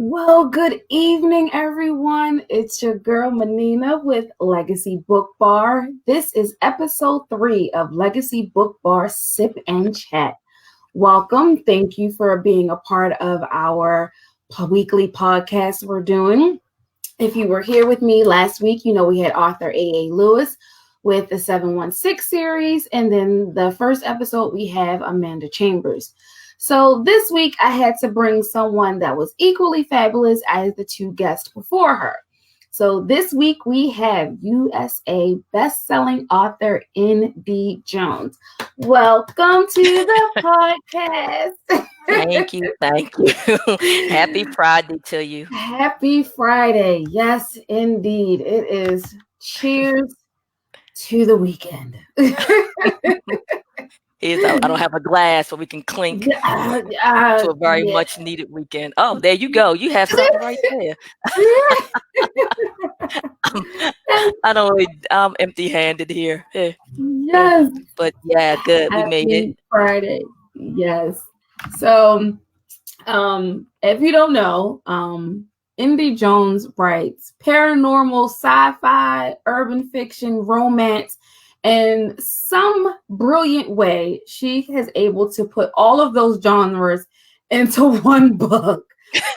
Well, good evening, everyone. It's your girl Manina with Legacy BookBar. This is episode 3 of Legacy BookBar Sip and Chat. Welcome. Thank you for being a part of our weekly podcast we're doing. If you were here with me last week, you know we had author A.A. Lewis with the 716 series, and then the first episode we have Amanda Chambers. So this week I had to bring someone that was equally fabulous as the two guests before her. So this week we have USA best-selling author N.D. Jones. Welcome to the podcast. Thank you. Happy Friday to you. Happy Friday. Yes, indeed. It is. Cheers to the weekend. I don't have a glass so we can clink to a very much needed weekend. Oh, there you go. You have something right there. I'm empty-handed here. Yes. But yeah, good. We made it. Friday. Yes. So, if you don't know, N.D. Jones writes paranormal, sci-fi, urban fiction, romance. In some brilliant way, she has able to put all of those genres into one book.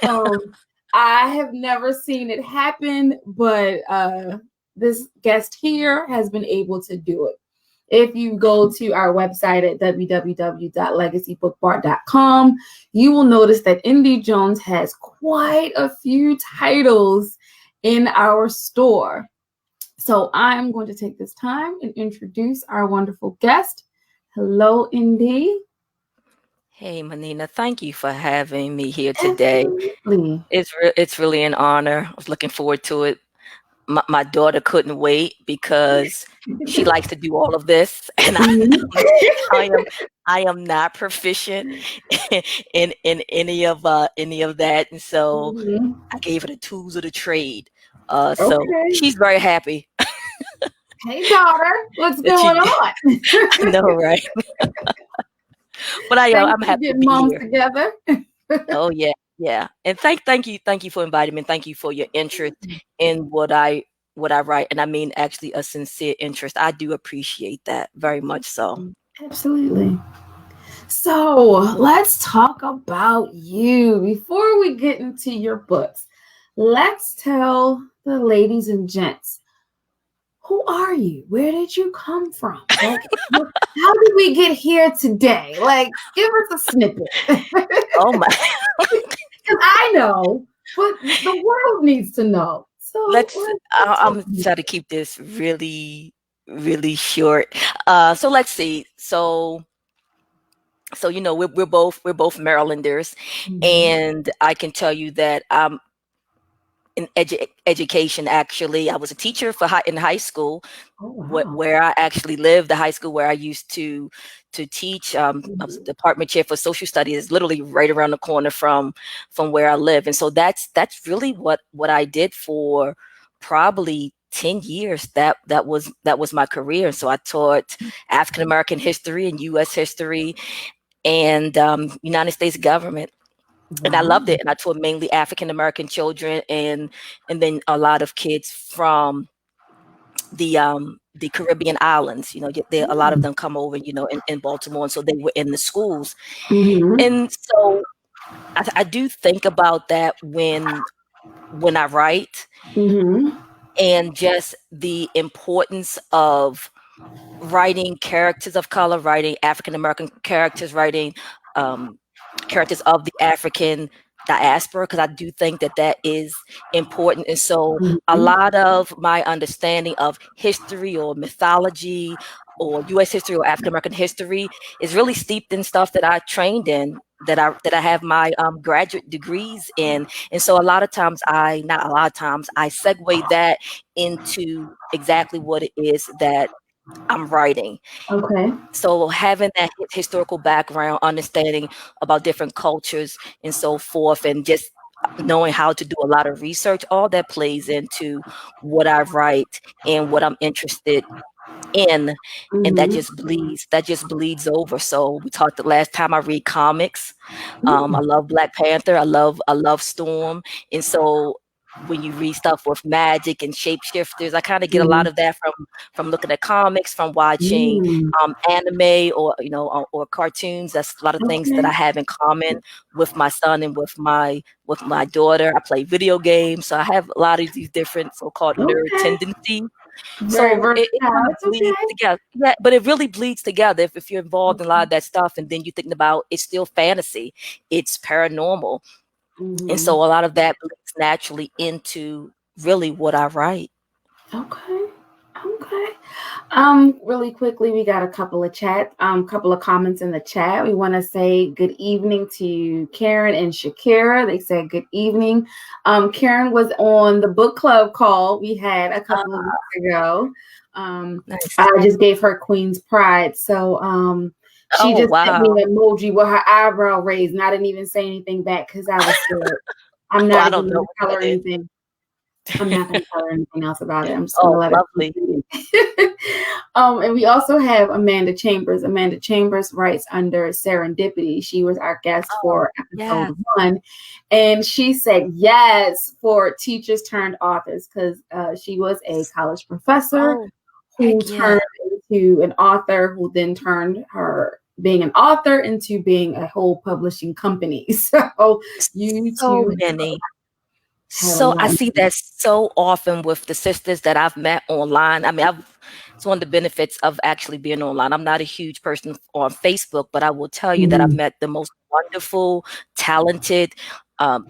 I have never seen it happen, but this guest here has been able to do it. If you go to our website at www.legacybookbar.com, you will notice that N.D. Jones has quite a few titles in our store. So I'm going to take this time and introduce our wonderful guest. Hello, N.D. Hey, Manina. Thank you for having me here today. Absolutely. It's really an honor. I was looking forward to it. My daughter couldn't wait because she likes to do all of this, and I am not proficient in any of that, and so I gave her the tools of the trade. So she's very happy. Hey, daughter, what's going on? I know, right? But I'm happy to be moms here. Together. Oh yeah. And thank you for inviting me. And thank you for your interest in what I write, and I mean actually a sincere interest. I do appreciate that very much. So absolutely. So let's talk about you. Before we get into your books, let's tell the ladies and gents, who are you? Where did you come from? Like, how did we get here today? Like, give us a snippet. Oh my. Because I know, but the world needs to know. So I'm trying to keep this really, really short. So let's see. So you know, we're both Marylanders, and I can tell you that in education, actually, I was a teacher in high school. Where I actually lived. The high school where I used to teach. I was a department chair for social studies, literally right around the corner from where I live. And so that's really what I did for probably 10 years. That was my career. So I taught African American history and U.S. history and United States government. And I loved it. And I taught mainly African American children and then a lot of kids from the Caribbean islands. You know, a lot of them come over, you know, in Baltimore, and so they were in the schools. And so I do think about that when I write, and just the importance of writing characters of color, writing African American characters, writing characters of the African diaspora, because I do think that is important. And so a lot of my understanding of history or mythology or U.S. history or African American history is really steeped in stuff that I trained in, that I have my graduate degrees in. And so a lot of times I segue that into exactly what it is that I'm writing. Okay. So having that historical background, understanding about different cultures and so forth, and just knowing how to do a lot of research, all that plays into what I write and what I'm interested in, and that Mm-hmm. just bleeds over. So we talked the last time, I read comics. I Mm, love Black Panther. I love Storm. And so when you read stuff with magic and shapeshifters, I kind of get a lot mm, of that from looking at comics, from watching mm. anime, or or cartoons. That's a lot of things that Okay. I have in common with my son and with my daughter. I play video games, so I have a lot of these different so-called nerd Okay. tendencies. Very So it kind versatile. of It's bleeds okay. together. Yeah, but it really bleeds together if you're involved in a lot of that stuff, and then you're thinking about it's still fantasy, it's paranormal. And Mm-hmm. so a lot of that bleeds naturally into really what I write. Okay. Okay. Really quickly, we got a couple of comments in the chat. We want to say good evening to Karen and Shakira. They said good evening. Karen was on the book club call we had a couple of weeks ago. Nice. I just gave her Queen's Pride. So she Oh, just sent me wow. an emoji with her eyebrow raised, and I didn't even say anything back because I was scared. I'm Oh, not I even don't gonna know what tell that her is. anything. I'm not going to tell her anything else about it. I'm just going to Oh, let her keep lovely. reading. And we also have Amanda Chambers. Amanda Chambers writes under Serendipity. She was our guest Oh, for yeah. episode 1. And she said yes for teachers turned authors because she was a college professor Oh, who heck yeah. turned into an author, who then turned her being an author into being a whole publishing company. So you So two many. have a So I lot. see that so often with the sisters that I've met online. I mean, it's one of the benefits of actually being online. I'm not a huge person on Facebook, but I will tell you that I've Mhm. met the most wonderful, talented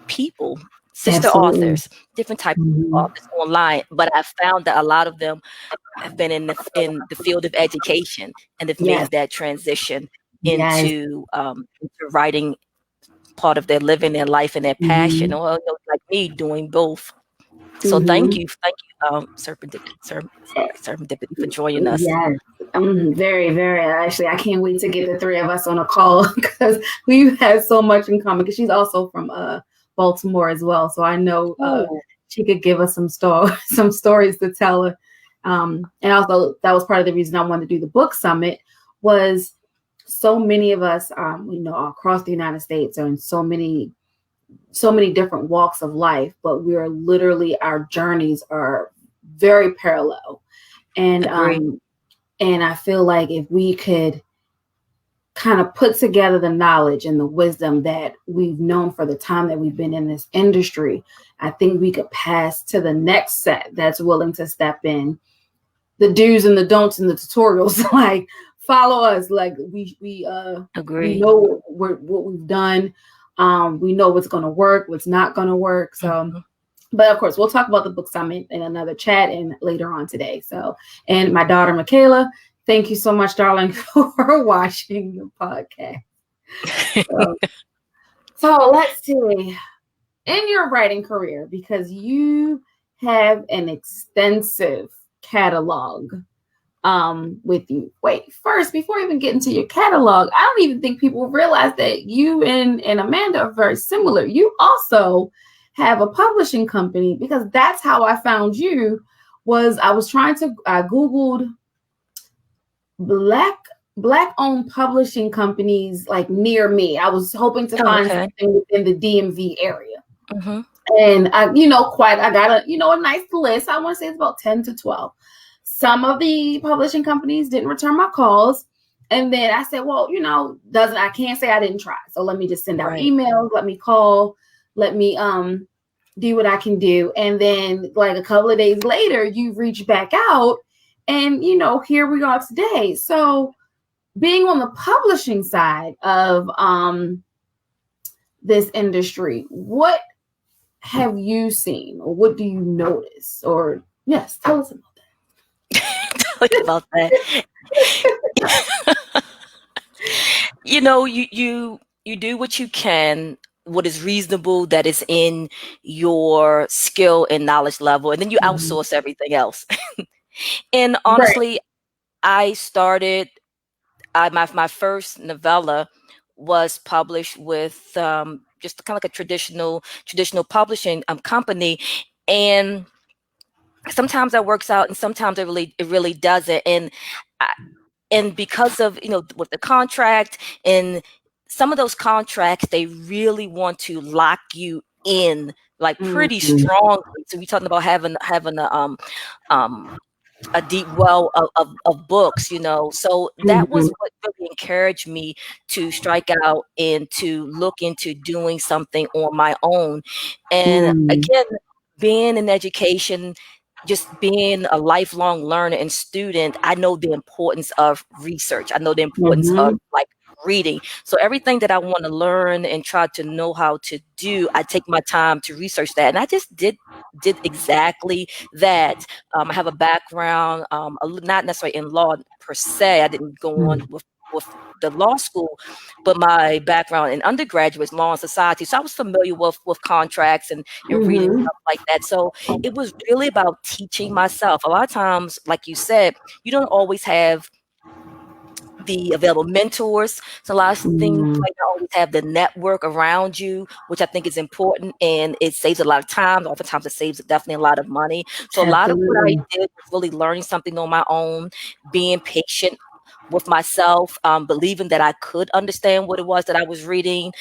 people, sister Absolutely. authors, different types of Mhm. authors online. But I found that a lot of them have been in the field of education, and have Yes. made that transition Yes. into writing part of their living, their life, and their passion, Mhm. or like me, doing both. So Mhm. thank you, Serendipity, for joining us. Yes. Very, very. Actually, I can't wait to get the three of us on a call because we've had so much in common. Because she's also from Baltimore as well, so I know Oh, she could give us some stories to tell her. And also, that was part of the reason I wanted to do the book summit. Was so many of us, across the United States, are in so many different walks of life, but we are literally, our journeys are very parallel. And agree, I feel like if we could kind of put together the knowledge and the wisdom that we've known for the time that we've been in this industry, I think we could pass to the next set that's willing to step in the do's and the don'ts and the tutorials. Like, follow us. Like, we agree. know what we've done. We know what's going to work, what's not going to work. So, Mhm. but of course, we'll talk about the book summit in another chat and later on today. So, and my daughter Michaela, thank you so much, darling, for watching the podcast. So, so let's see. In your writing career, because you have an extensive catalog with you. Wait, first, before even getting to your catalog, I don't even think people realize that you and Amanda are very similar. You also have a publishing company, because that's how I found you. Was I was trying to I Googled black owned publishing companies like near me. I was hoping to Oh, find okay. something within the DMV area. Mhm. And I got a nice list. I want to say it's about 10 to 12. Some of the publishing companies didn't return my calls. And then I said, well, doesn't I can't say I didn't try. So let me just send out Right. emails, let me call, let me do what I can do. And then like a couple of days later, you reach back out, and here we are today. So being on the publishing side of this industry, what have you seen, or what do you notice? Or yes, tell us about Tell you about that. You do what you can, what is reasonable, that is in your skill and knowledge level, and then you that. outsource everything else. And Right. honestly, I started my first novella was published with just kind of like a traditional publishing company, and sometimes that works out and sometimes it really doesn't. I, and because of, with the contract and some of those contracts, they really want to lock you in like pretty Mm-hmm. strongly. So we're talking about having um a deep well of books, so that was Mm-hmm. what really encouraged me to strike out and to look into doing something on my own. And again, being in education, just being a lifelong learner and student, I know the importance of research. I know the importance of Mm-hmm. like reading. So everything that I want to learn and try to know how to do, I take my time to research that. And I just did exactly that. I have a background, not necessarily in law per se. I didn't go on with the law school, but my background in undergraduate was law and society. So I was familiar with contracts and reading Mm-hmm. stuff like that. So it was really about teaching myself. A lot of times, like you said, you don't always have the available mentors. So a lot of things Mm-hmm. like not always have the network around you, which I think is important, and it saves a lot of time. Oftentimes, it saves definitely a lot of money. So a lot of what I Absolutely. did was really learning something on my own, being patient with myself, believing that I could understand what it was that I was reading,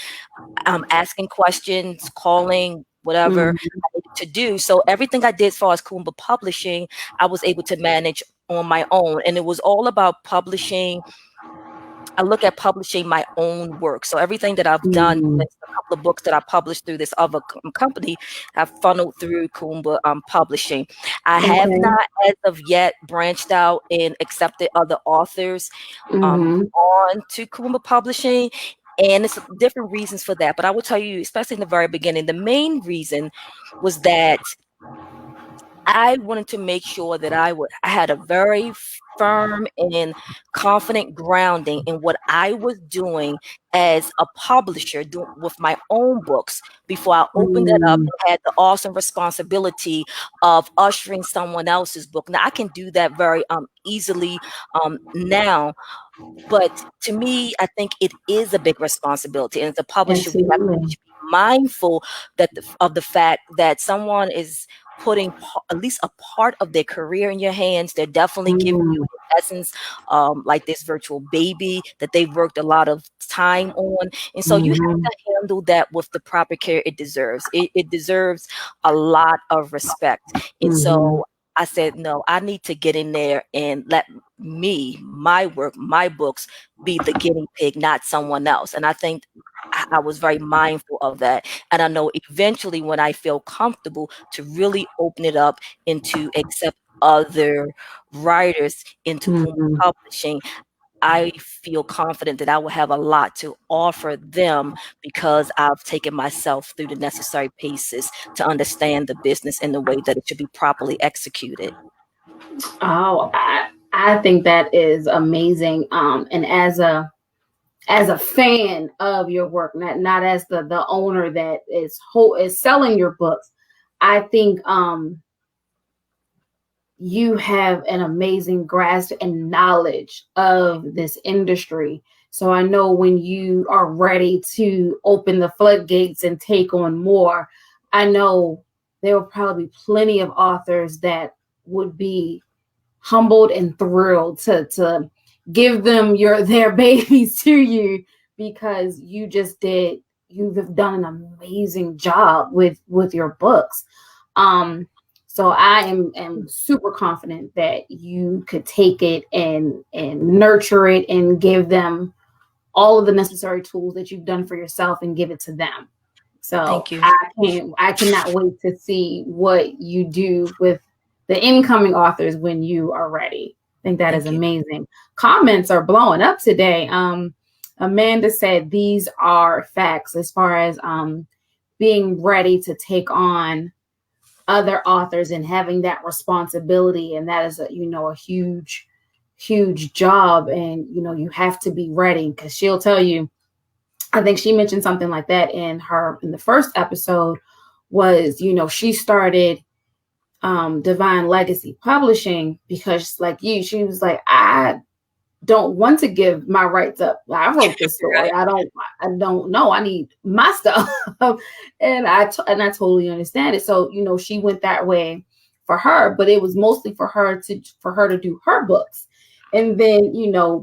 asking questions, calling, whatever Mm-hmm. I needed to do. So everything I did as far as Kuumba publishing, I was able to manage on my own, and it was all about publishing. I look at publishing my own work. So everything that I've done, Mm-hmm. since a couple of books that I published through this other company, have funneled through Kuumba Publishing. I have Okay. not, as of yet, branched out and accepted other authors Mm-hmm. on to Kuumba Publishing. And it's different reasons for that. But I will tell you, especially in the very beginning, the main reason was that I wanted to make sure that I had a very firm and confident grounding in what I was doing as a publisher with my own books before I opened it up Mm-hmm. and had the awesome responsibility of ushering someone else's book. Now I can do that very easily now, but to me, I think it is a big responsibility. And as a publisher, we Absolutely. should be mindful of the fact that someone is putting at least a part of their career in your hands. They're definitely giving you, Mm-hmm. in essence, like this virtual baby that they've worked a lot of time on. And so you have Mm-hmm. to handle that with the proper care it deserves. It deserves a lot of respect. And Mm-hmm. so I said, no, I need to get in there and let my work, my books be the guinea pig, not someone else. And I think I was very mindful of that. And I know eventually when I feel comfortable to really open it up into accept other writers into Kuumba Mm-hmm. Publishing, I feel confident that I will have a lot to offer them because I've taken myself through the necessary paces to understand the business in the way that it should be properly executed. Oh, I think that is amazing. And as a fan of your work, not as the owner that is selling your books, I think you have an amazing grasp and knowledge of this industry. So I know when you are ready to open the floodgates and take on more, I know there will probably be plenty of authors that would be humbled and thrilled to give them their babies to you because you've done an amazing job with your books. um so I am super confident that you could take it and nurture it and give them all of the necessary tools that you've done for yourself and give it to them. So Thank you. I cannot wait to see what you do with the incoming authors when you are ready. I think that is Thank you. amazing. Comments are blowing up today. Amanda said these are facts as far as being ready to take on other authors and having that responsibility, and that is a huge job, and you have to be ready because she'll tell you. I think she mentioned something like that in the first episode was, she started Divine Legacy Publishing because like she was like, I don't want to give my rights up. I wrote this story. Right. I don't know. I need my stuff. And I totally understand it. So, she went that way for her, but it was mostly for her to do her books. And then,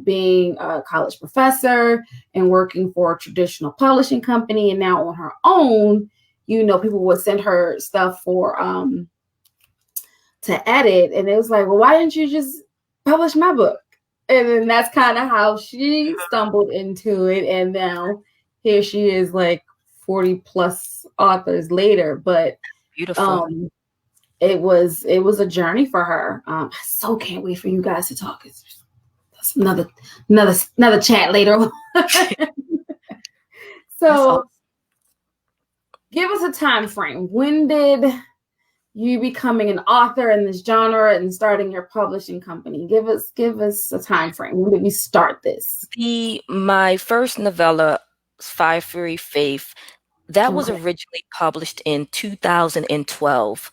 being a college professor and working for a traditional publishing company and now on her own, people would send her stuff for to edit, and it was like, well, why didn't you just publish my book? And then that's kind of how she stumbled into it, and now here she is, like 40 plus authors later. But Beautiful. um it was a journey for her. I so can't wait for you guys to talk. That's another chat later on. That's So awesome. give us a time frame. When did you becoming an author in this genre and starting your publishing company? Give us a time frame. When did we start this? My first novella, Fire Fury Faith, that was Okay. originally published in 2012.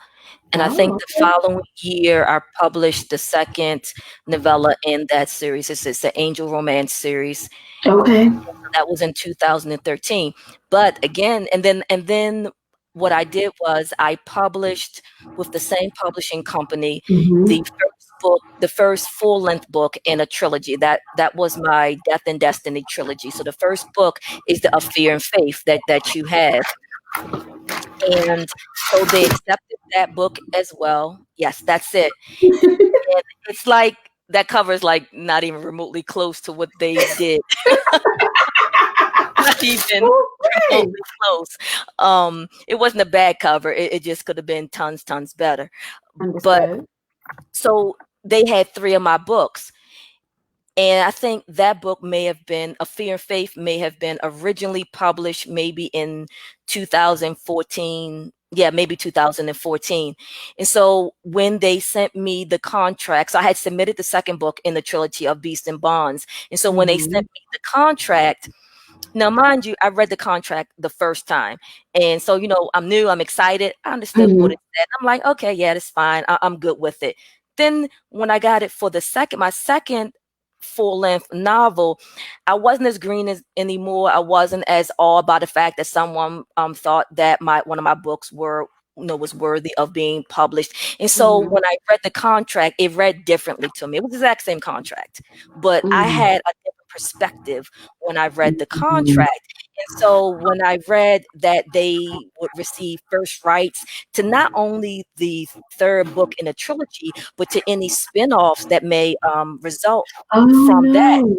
And I think Oh, the following year, I published the second novella in that series. It's an angel romance series. okay. That was in 2013. But again, and then what I did was I published with the same publishing company Mm-hmm. the first book, the first full-length book in a trilogy. That was my Death and Destiny trilogy. So the first book is the Of Fear and Faith that you have. And so they accepted that book as well. Yes, that's it. And it's like that cover is like not even remotely close to what they did. Not even Okay. remotely close. It wasn't a bad cover. It just could have been tons better. But Understood. so they had three of my books. And I think that book may have been A Fear and Faith may have been originally published maybe in 2014. Yeah, maybe 2014. And so when they sent me the contracts, I had submitted the second book in the trilogy of Beasts and Bonds. And so when they Mm-hmm. sent me the contract, now, mind you, I read the contract the first time. And so, I'm new, I'm excited. I understood what Mm-hmm. it said. I'm like, okay, yeah, that's fine. I'm good with it. Then when I got it for my second full-length novel, I wasn't as green as anymore. I wasn't as all about the fact that someone thought that one of my books was worthy of being published. And so Mm-hmm. when I read the contract, it read differently to me. It was the exact same contract, but I Mm-hmm. had a different perspective when I read the Mm-hmm. contract. And so when I read that they would receive first rights to not only the third book in a trilogy, but to any spin-offs that may result Oh from that. no.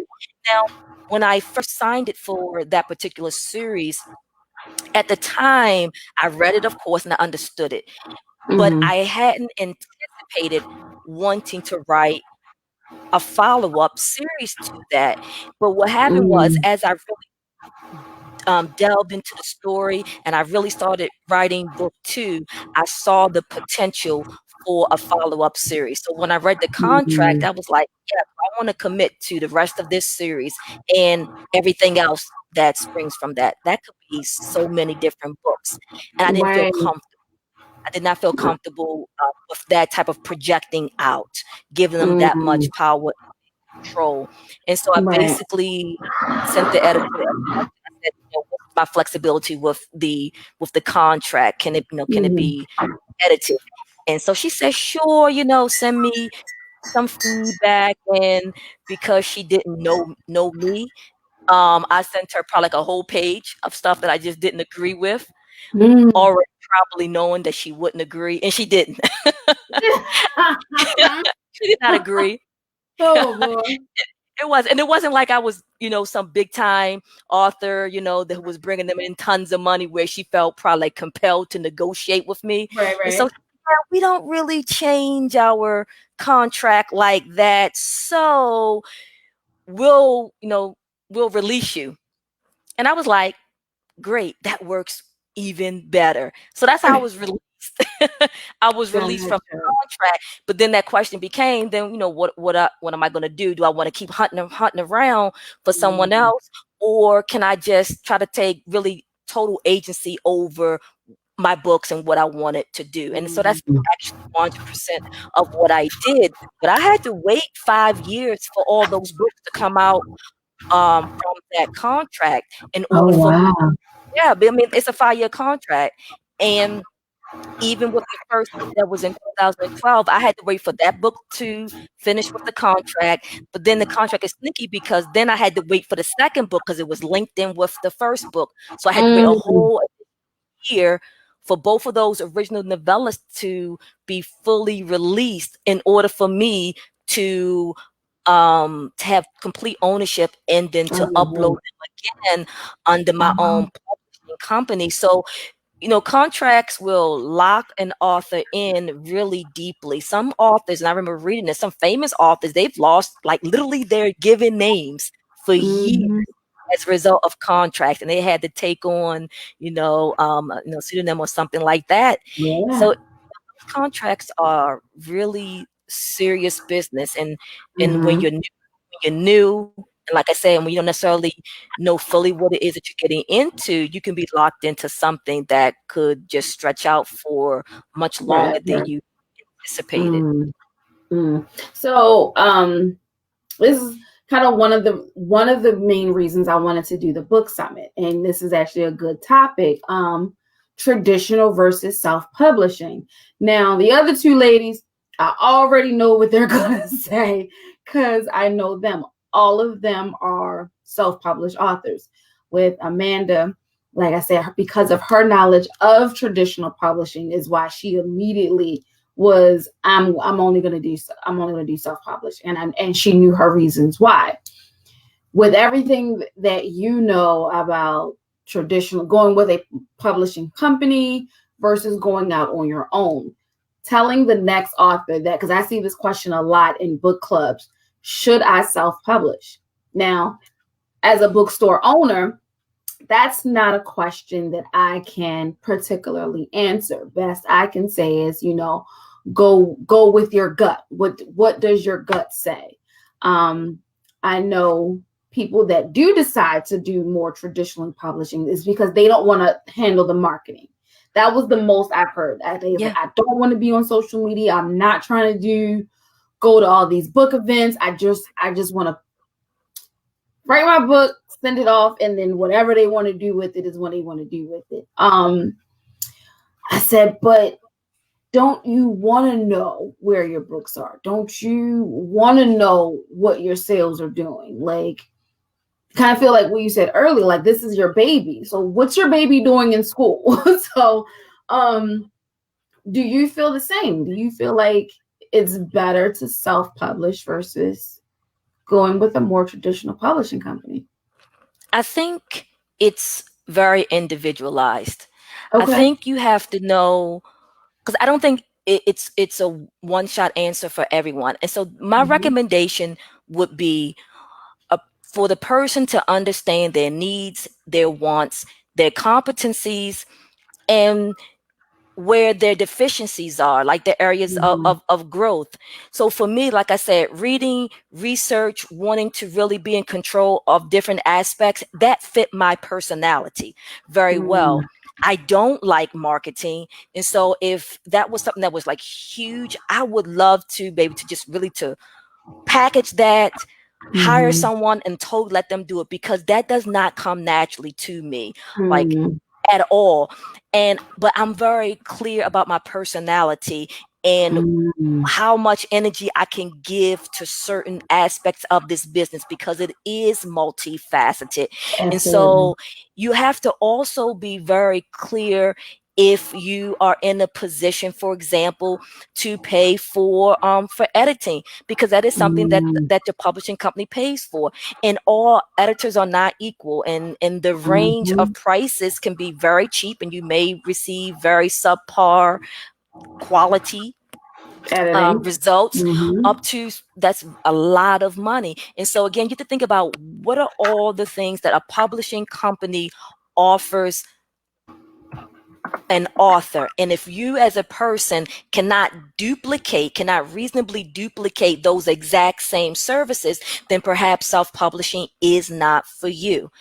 Now, when I first signed it for that particular series, at the time, I read it, of course, and I understood it, but Mm-hmm. I hadn't anticipated wanting to write a follow-up series to that. But what happened was, Mm-hmm. as I delved into the story and I really started writing book two, I saw the potential for a follow-up series. So when I read the contract, I was like, yeah, I want to commit to the rest of this series and everything else that springs from that. That could be so many different books. And I didn't feel Right. comfortable. I did not feel comfortable with that type of projecting out, giving them that Mm-hmm. much power control. And so I Right. basically sent the editor a text. I said, what's my flexibility with the contract? Can it Mm-hmm. be edited? And so she said, sure, send me some feedback. And because she didn't know me, I sent her probably like a whole page of stuff that I just didn't agree with, Mm. already probably knowing that she wouldn't agree, and she didn't. She did not agree. Oh boy. It wasn't like I was, some big time author, that was bringing them in tons of money where she felt probably like compelled to negotiate with me. Right, And so right. yeah, we don't really change our contract like that. So we'll, we'll release you. And I was like, great, that works even better. So that's how I was released. I was released from Gotcha. the contract, but then that question became, then what am I going to do? Do I want to keep hunting around for someone Mm. else, or can I just try to take really total agency over my books and what I wanted to do? And so that's Mm. actually 100% of what I did. But I had to wait 5 years for all those books to come out from that contract in Oh order for me. wow. Yeah, but I mean, it's a 5-year contract, and even with the first book that was in 2012, I had to wait for that book to finish with the contract. But then the contract is sneaky because then I had to wait for the second book because it was linked in with the first book. So I had to wait a Mm, whole year for both of those original novellas to be fully released in order for me to have complete ownership and then to upload oh, them again under my own wow. publishing company. So contracts will lock an author in really deeply. Some authors, and I remember reading this, some famous authors, they've lost like literally their given names for years Mhm. as a result of contracts, and they had to take on, pseudonym or something like that. So Yeah. contracts are really serious business, and when Mhm. you're new, and like I said, when you don't necessarily know fully what it is that you're getting into, you can be locked into something that could just stretch out for much longer than Forever. you anticipated. Mm, mm. So, this is kind of one of the main reasons I wanted to do the book summit, and this is actually a good topic. Traditional versus self-publishing. Now, the other two ladies, I already know what they're gonna say because I know them. All of them are self-published authors. With Amanda, like I said, because of her knowledge of traditional publishing, is why she immediately was I'm only gonna do self-published, and she knew her reasons why. With everything that you know about traditional going with a publishing company versus going out on your own, telling the next author that, because I see this question a lot in book clubs, should I self-publish? Now, as a bookstore owner, that's not a question that I can particularly answer. Best I can say is, go with your gut. What does your gut say? Um, I know people that do decide to do more traditional publishing is because they don't want to handle the marketing. That was the most I've heard. Yeah. I don't want to be on social media. I'm not trying to go to all these book events. I just want to write my book, send it off, and then whatever they want to do with it is what they want to do with it. I said, but don't you want to know where your books are? Don't you want to know what your sales are doing? Like, kind of feel like what you said earlier, like this is your baby. So what's your baby doing in school? So um do you feel the same? Do you feel like it's better to self-publish versus going with a more traditional publishing company? I think it's very individualized. I Okay. think you have to know, because I don't think it's a one shot answer for everyone. And so my Mm-hmm. recommendation would be for the person to understand their needs, their wants, their competencies, and where their deficiencies are, like the areas of, Mm-hmm. of, of growth. So for me, like I said, reading, research, wanting to really be in control of different aspects, that fit my personality very Mm-hmm. well. I don't like marketing. And so if that was something that was like huge, I would love to be able to just really to package that, hire Mm-hmm. someone and totally let them do it, because that does not come naturally to me. Like Mm-hmm. at all. But I'm very clear about my personality and Mm-hmm. how much energy I can give to certain aspects of this business, because it is multifaceted. And Absolutely. so you have to also be very clear if you are in a position, for example, to pay for editing, because that is something that Mm-hmm. that your publishing company pays for. And all editors are not equal, and the range Mm-hmm. of prices can be very cheap, and you may receive very subpar quality Editing. results, Mm-hmm. up to, that's a lot of money. And so again, you have to think about what are all the things that a publishing company offers an author. And if you as a person cannot reasonably duplicate those exact same services, then perhaps self-publishing is not for you.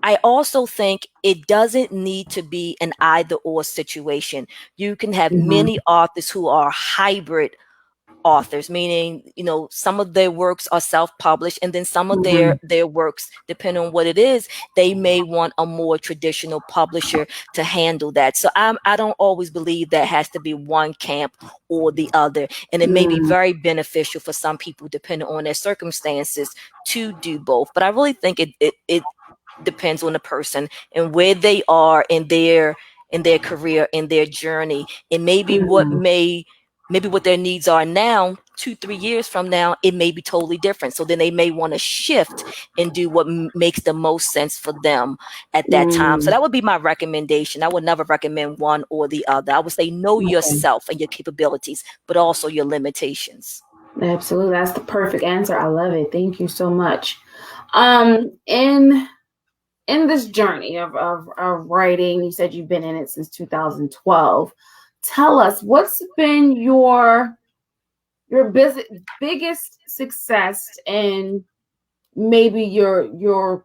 I also think it doesn't need to be an either or situation. You can have Mm-hmm. many authors who are hybrid authors, meaning, some of their works are self-published, and then some of Mhm. their works, depending on what it is, they may want a more traditional publisher to handle that. So I don't always believe that has to be one camp or the other, and it may be Mm, very beneficial for some people, depending on their circumstances, to do both. But I really think it depends on the person and where they are in their career, in their journey, and mhm. maybe what their needs are now, 2 3 years from now, it may be totally different. So then they may want to shift and do what makes the most sense for them at that time. So Mm, that would be my recommendation. I would never recommend one or the other. I would say know okay. yourself and your capabilities, but also your limitations. Absolutely. That's the perfect answer. I love it. Thank you so much. In this journey of writing, you said you've been in it since 2012. Tell us what's been your biggest success and maybe your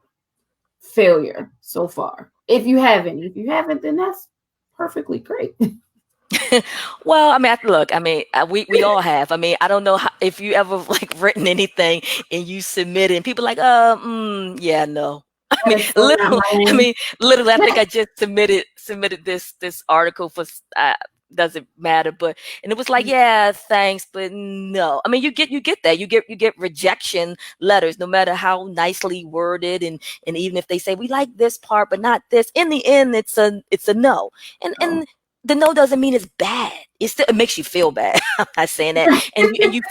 failure so far. If you have any. If you haven't, then that's perfectly great. Well, I mean, look, I mean, we all have. I mean, I don't know if you ever like written anything and you submit it, and people like, yeah, no. I mean, That's so not my lane. literally, I think I just submitted this article for doesn't matter, but and it was like, yeah, thanks, but no. I mean, you get that you get rejection letters, no matter how nicely worded, and even if they say we like this part but not this, in the end, it's a no, Oh. and the no doesn't mean it's bad. It makes you feel bad. I'm not saying that. And you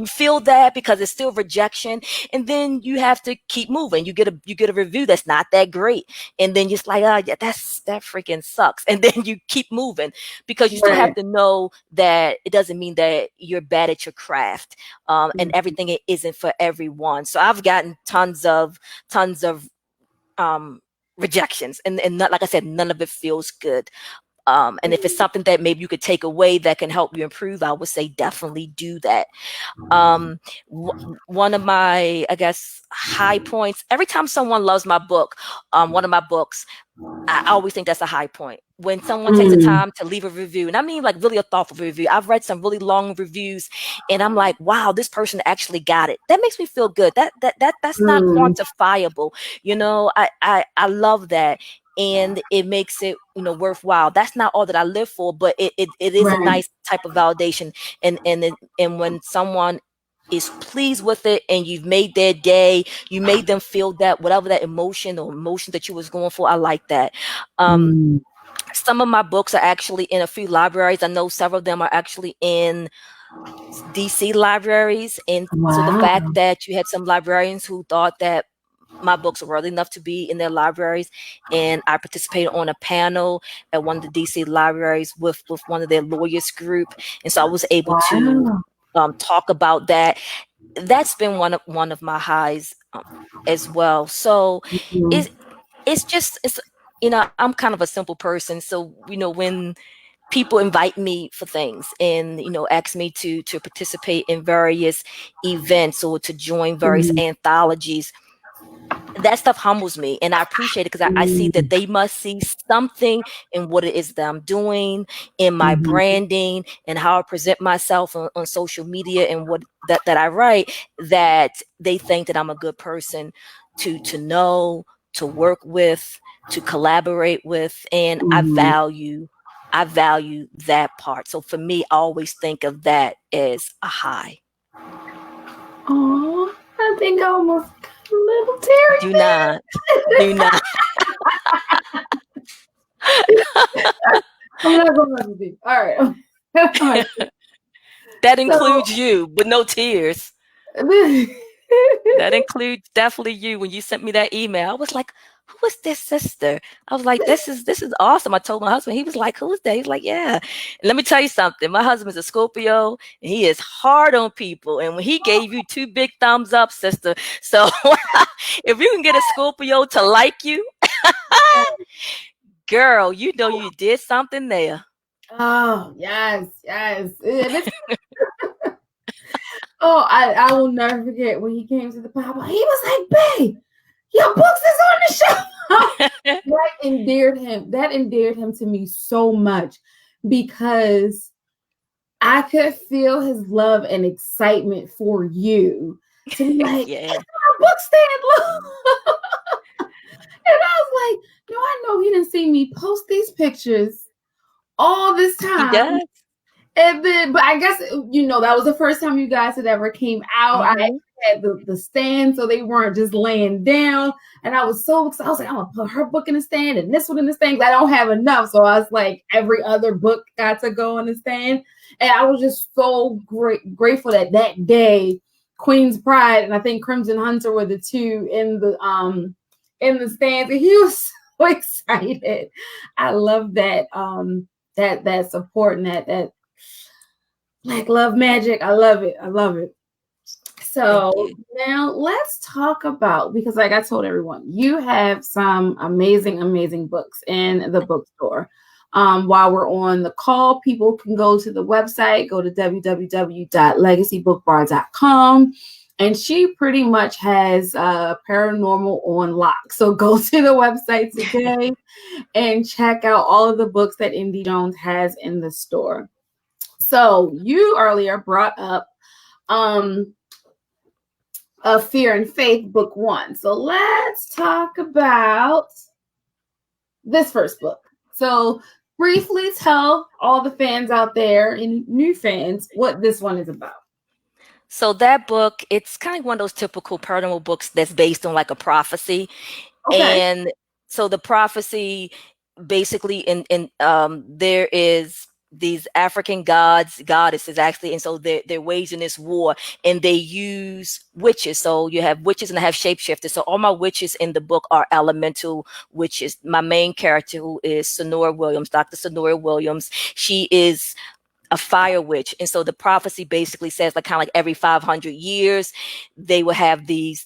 feel that because it's still rejection. And then you have to keep moving. You get a review that's not that great. And then you're just like, oh yeah, that freaking sucks. And then you keep moving because you still have Right. to know that it doesn't mean that you're bad at your craft. And everything isn't for everyone. So I've gotten tons of um rejections, and not, like I said, none of it feels good. And if it's something that maybe you could take away that can help you improve, I would say definitely do that. Um, One of my, I guess, high points, every time someone loves my book, one of my books, I always think that's a high point. When someone takes the Mm, time to leave a review, and I mean like really a thoughtful review. I've read some really long reviews, and I'm like, wow, this person actually got it. That makes me feel good. That's not mm, quantifiable. I love that. And it makes it, worthwhile. That's not all that I live for, but it is a right. nice type of validation. And when someone is pleased with it and you've made their day, you made them feel that whatever that emotion or emotion that you was going for. I like that. Um, Mm, some of my books are actually in a few libraries. I know several of them are actually in DC libraries. And so the wow. fact that you had some librarians who thought that my books were worthy enough to be in their libraries, and I participated on a panel at one of the DC libraries with one of their lawyers group, and so I was able to Wow. talk about that. That's been one of my highs, as well. So Mm, it it's I'm kind of a simple person, so when people invite me for things and ask me to participate in various events or to join various mm, anthologies, that stuff humbles me, and I appreciate it because I see that mm, they must see something in what it is that I'm doing, in my mhm, branding, and how I present myself on social media, and what that I write, that they think that I'm a good person to know, to work with, to collaborate with, and mhm. I value that part. So for me, I always think of that as a high. Oh, I think I almost got a little teary Do not, do not. there. I'm not gonna let you be. All right. All right. That So includes you, but no tears. That includes definitely you. When you sent me that email, I was like, "Who is this sister?" I was like, "This is awesome." I told my husband. He was like, "Who is that?" He's like, "Yeah." And let me tell you something. My husband's a Scorpio, and he is hard on people. And when he gave you two big thumbs up, sister, so if you can get a Scorpio to like you, girl, you did something there. Oh, yes, yes. And it's, oh, I will never forget when he came to the Bible. He was like, "Babe, your books is on the shelf." That endeared him to me so much because I could feel his love and excitement for you to be like, Yeah. it's my book stand, look. And I was like, no, I know he didn't see me post these pictures all this He time. does. And then, but I guess, that was the first time you guys had ever came out. I Mhm. had the stand so they weren't just laying down. And I was so excited. I was like, I'm going to put her book in the stand and this one in the stand. I don't have enough. So I was like, every other book got to go in the stand. And I was just so grateful that day, Queen's Pride and I think Crimson Hunter were the two in the stands. And he was so excited. I love that support and that like love magic. I love it. I love it. Thank So you. now let's talk about, because like I told everyone, you have some amazing, amazing books in the bookstore. While we're on the call, people can go to the website, go to www.legacybookbar.com. And she pretty much has paranormal on lock. So go to the website today and check out all of the books that Indy Jones has in the store. So you earlier brought up um Fear and Faith book 1. So let's talk about this first book. So briefly tell all the fans out there and new fans what this one is about. So that book, it's kind of one of those typical paranormal books that's based on like a prophecy. Okay. And so the prophecy basically there is these African goddesses actually, and so they're waging this war, and they use witches. So you have witches and I have shapeshifters. So all my witches in the book are elemental witches. My main character, who is Sonora Williams, Dr. Sonora Williams, she is a fire witch. And so the prophecy basically says, like, kind of like every 500 years, they will have the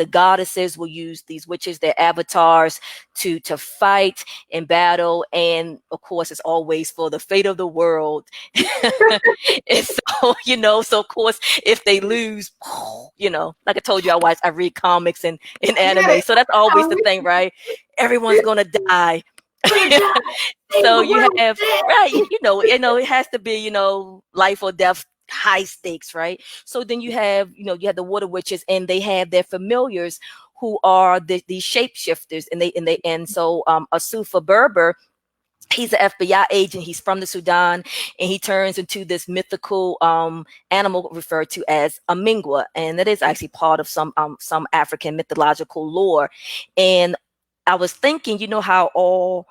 goddesses will use these witches, their avatars, to fight in battle. And of course, it's always for the fate of the world. And so, so of course, if they lose, like I told you, I read comics and I get anime. it. So that's always I'm the thing, right? Everyone's gonna die. gonna die. Save So the you world. have, right, it has to be, life or death, high stakes, right? So then you have the water witches, and they have their familiars who are these shapeshifters, and Asufa Berber, he's an FBI agent. He's from the Sudan, and he turns into this mythical animal referred to as a mingwa, and that is actually part of some African mythological lore. And I was thinking, how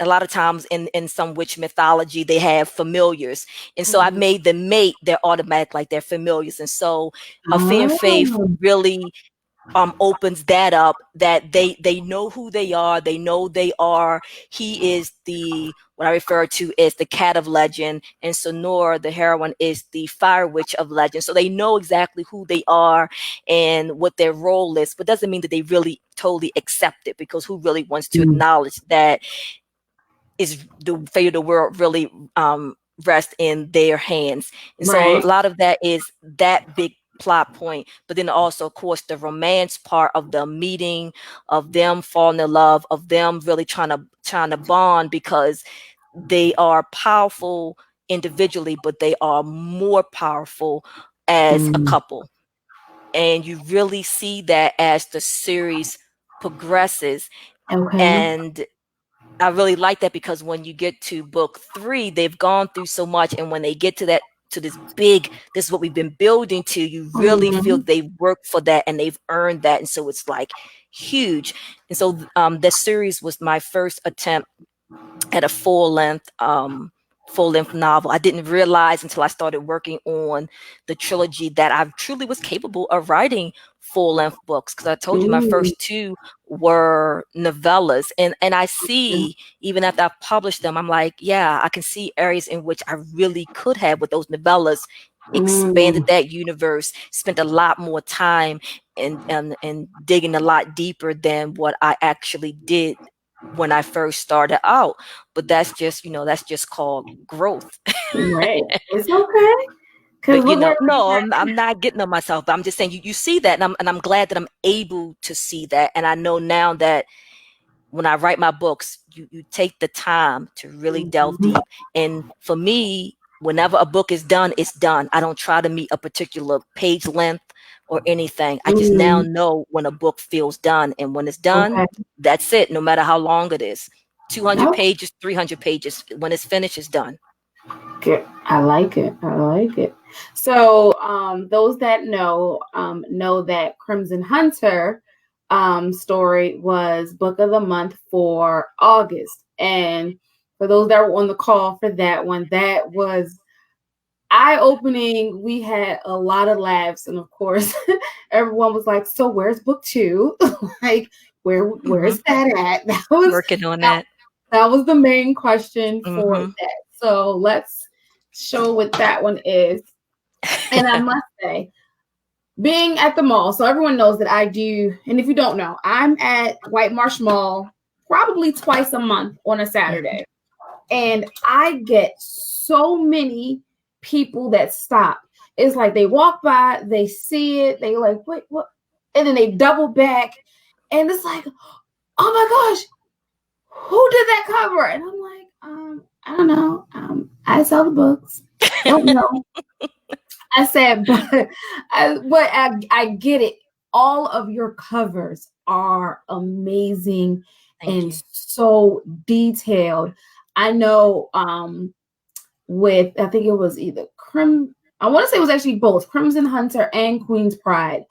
a lot of times in some witch mythology they have familiars, and so I've Mhm. made the mate their automatic, like their familiars, and so a Fear and Faith Oh. really opens that up, that they know who they are. They know they are. He is the what I refer to as the cat of legend, and Sonora, the heroine, is the fire witch of legend. So they know exactly who they are and what their role is, but doesn't mean that they really totally accept it, because who really wants to Mm. acknowledge that is the fate of the world really rest in their hands. And so a Right. lot of that is that big plot point, but then also, of course, the romance part of the meeting, of them falling in love, of them really trying to bond, because they are powerful individually, but they are more powerful as a Mm. couple. And you really see that as the series progresses. Okay. And I really like that, because when you get to book 3, they've gone through so much, and when they get to this big, this is what we've been building to, you really feel Mhm. they've worked for that and they've earned that, and so it's like huge. And so that series was my first attempt at a full length novel. I didn't realize until I started working on the trilogy that I truly was capable of writing full length books, because I told you my Mm. first 2 were novellas, and I see, even after I've published them, I'm like, yeah, I can see areas in which I really could have, with those novellas, expanded Mm. that universe, spent a lot more time and digging a lot deeper than what I actually did when I first started out. But that's just called growth. Right. It's okay. Cause But look where we no, I'm not getting on myself. But I'm just saying, you see that, and I'm glad that I'm able to see that, and I know now that when I write my books, you take the time to really delve Mhm. deep. And for me, whenever a book is done, it's done. I don't try to meet a particular page length or anything. I just now Mm, know when a book feels done. And when it's done, okay. that's it, no matter how long it is. 200 No. pages, 300 pages. When it's finished, it's done. Okay. I like it. I like it. So, those that know that Crimson Hunter story was book of the month for August. And for those that were on the call for that one, that was eye-opening. We had a lot of laughs, and of course, everyone was like, "So where's book two? Like, Hmm. where's that at?" Working on That, that. that was the main question for Hmm. that. So let's show what that one is. And I must say, being at the mall, so everyone knows that I do. And if you don't know, I'm at White Marsh Mall probably twice a month on a Saturday. And I get so many people that stop. It's like they walk by, they see it, they like, wait, what? And then they double back. And it's like, oh my gosh, who did that cover? And I'm like, I don't know. I sell the books. Don't know. I said, but I get it. All of your covers are amazing Thank and you. so detailed. I know with I think it was either I want to say it was actually both Crimson Hunter and Queen's Pride.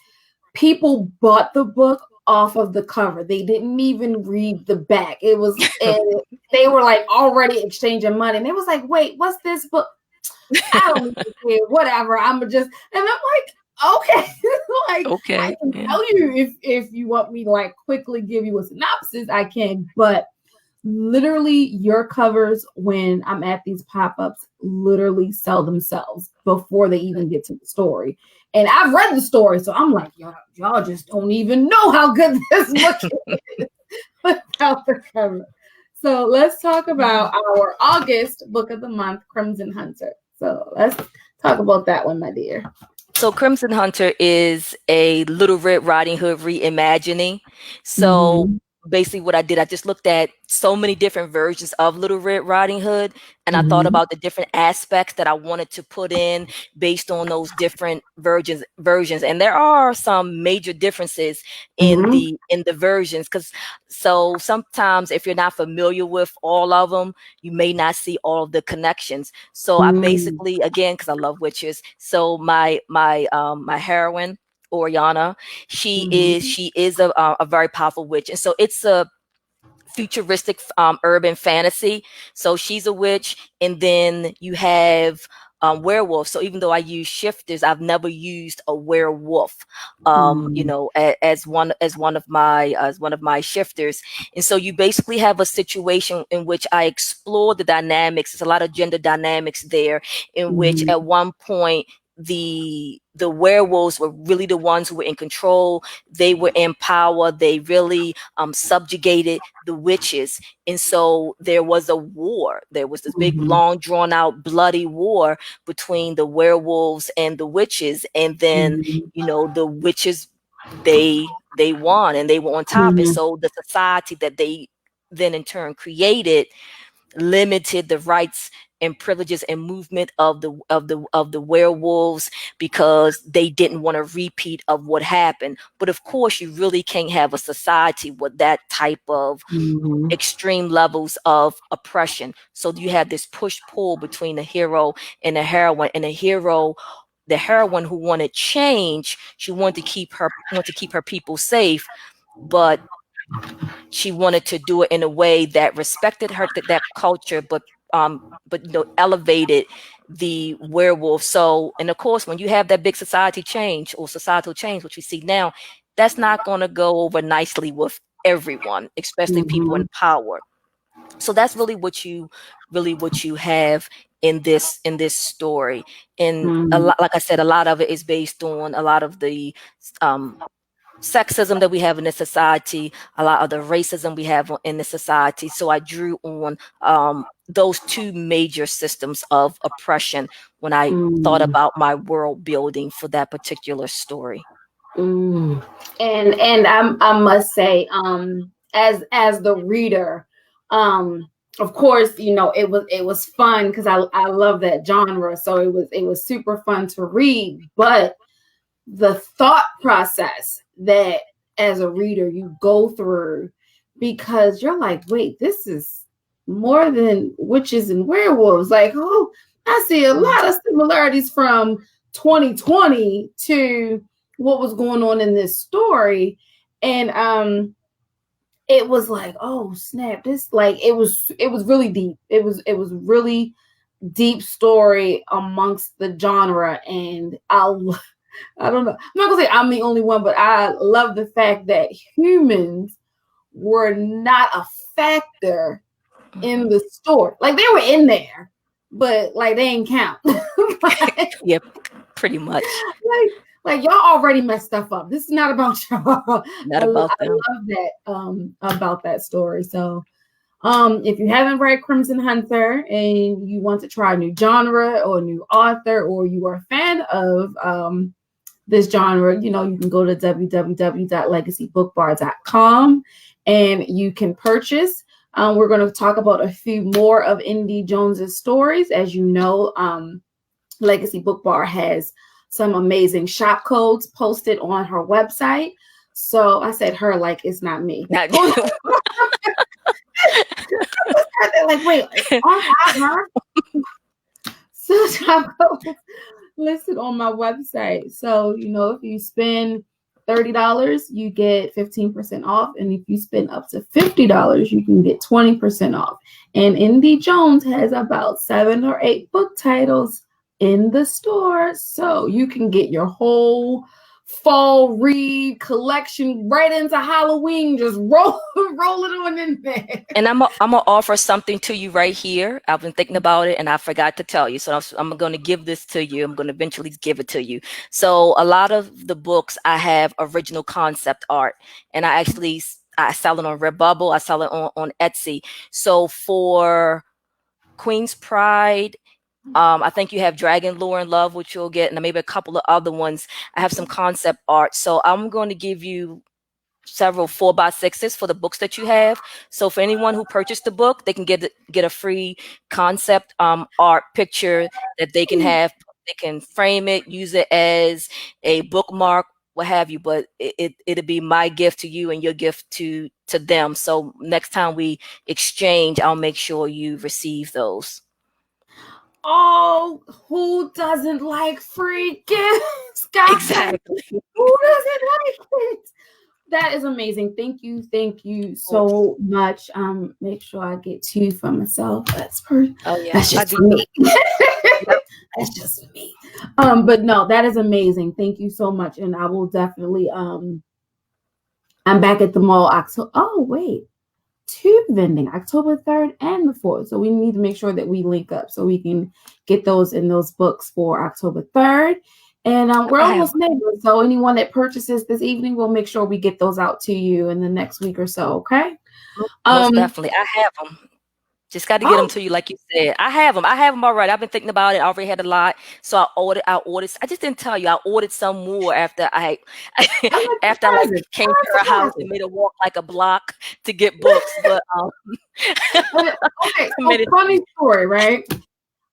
People bought the book off of the cover. They didn't even read the back. It was and they were like already exchanging money. And they was like, wait, what's this book? I don't even care, whatever. I'm just, and I'm like, okay, like I Okay. can Yeah. tell you if you want me to like quickly give you a synopsis, I can. But literally, your covers when I'm at these pop ups literally sell themselves before they even get to the story. And I've read the story, so I'm like, y'all just don't even know how good this book is without the cover. So let's talk about our August book of the month, Crimson Hunter. So let's talk about that one, my dear. So Crimson Hunter is a Little Red Riding Hood reimagining. So Mm-hmm. basically what I did, I just looked at so many different versions of Little Red Riding Hood, and I thought Mm-hmm. about the different aspects that I wanted to put in based on those different versions. And there are some major differences Mm-hmm. in the versions, because so sometimes if you're not familiar with all of them, you may not see all of the connections. So I Mm-hmm. basically, again, because I love witches, so my heroine Oriana, Mm-hmm. she is a very powerful witch, and so it's a futuristic urban fantasy. So she's a witch, and then you have werewolves. So even though I use shifters, I've never used a werewolf, you Mm-hmm. know, as one of my shifters. And so you basically have a situation in which I explore the dynamics. There's a lot of gender dynamics there, in which Mm-hmm. at one point the werewolves were really the ones who were in control. They were in power. They really subjugated the witches. And so there was a war. There was this big, Mm-hmm. long, drawn out, bloody war between the werewolves and the witches. And then, Mm-hmm. you know, the witches, they won and they were on top. And Mm-hmm. so the society that they then in turn created limited the rights and privileges and movement of the werewolves, because they didn't want a repeat of what happened. But of course, you really can't have a society with that type of Mm-hmm. extreme levels of oppression. So you have this push pull between the hero and the heroine, and the heroine who wanted change, she wanted to keep her people safe, but she wanted to do it in a way that respected her that culture, but you know, elevated the werewolf. So, and of course, when you have that big society change or societal change, which we see now, that's not going to go over nicely with everyone, especially people Mm-hmm. in power. So that's really what you have in this story. And a Mm-hmm. lot, like I said, a lot of it is based on a lot of the um sexism that we have in this society, a lot of the racism we have in this society. So I drew on those two major systems of oppression when I thought Mm-hmm. about my world building for that particular story. Mm. And I must say, as the reader, of course, it was fun because I love that genre. So it was super fun to read. But the thought process that as a reader you go through, because you're like, wait, this is more than witches and werewolves. Like, oh, I see a lot of similarities from 2020 to what was going on in this story. And it was like, oh snap, this, like, it was really deep. It was really deep story amongst the genre. And I don't know. I'm not gonna say I'm the only one, but I love the fact that humans were not a factor in the story. Like, they were in there, but like they ain't count. like, Yep, pretty much. like y'all already messed stuff up. This is not about y'all. Not about I them. love that about that story. So if you haven't read Crimson Hunter and you want to try a new genre or a new author, or you are a fan of this genre, you can go to www.legacybookbar.com and you can purchase. We're going to talk about a few more of Indy Jones's stories. As you know, Legacy Book Bar has some amazing shop codes posted on her website. So I said her like it's not me. Not like, wait, her? So shop codes listed on my website. So, if you spend $30, you get 15% off. And if you spend up to $50, you can get 20% off. And Indy Jones has about 7 or 8 book titles in the store. So you can get your whole fall read collection right into Halloween. Just roll it on in there. And I'm gonna offer something to you right here. I've been thinking about it and I forgot to tell you. So I'm going to give this to you. I'm going to eventually give it to you. So a lot of the books I have original concept art, and I sell it on Redbubble. I sell it on Etsy. So for Queen's Pride, I think you have Dragon Lore and Love, which you'll get, and maybe a couple of other ones. I have some concept art. So I'm going to give you several 4x6s for the books that you have. So for anyone who purchased the book, they can get a free concept art picture that they can have. They can frame it, use it as a bookmark, what have you. But it'll be my gift to you and your gift to them. So next time we exchange, I'll make sure you receive those. Oh, who doesn't like free gifts, guys? Exactly. Who doesn't like it? That is amazing. Thank you so much. Make sure I get 2 for myself. That's just for me. That's just for me. But no, that is amazing. Thank you so much. And I will definitely I'm back at the mall October. Oh, wait. 2 vending, October 3rd and the 4th. So we need to make sure that we link up so we can get those books for October 3rd. And we're almost neighbors. So anyone that purchases this evening, we'll make sure we get those out to you in the next week or so. Okay. Most definitely. I have them. Just got to get them to you, like you said. I have them all right. I've been thinking about it. I already had a lot, so I ordered. I just didn't tell you. I ordered some more after I came to her house and made her walk like a block to get books. But okay, so funny story, right?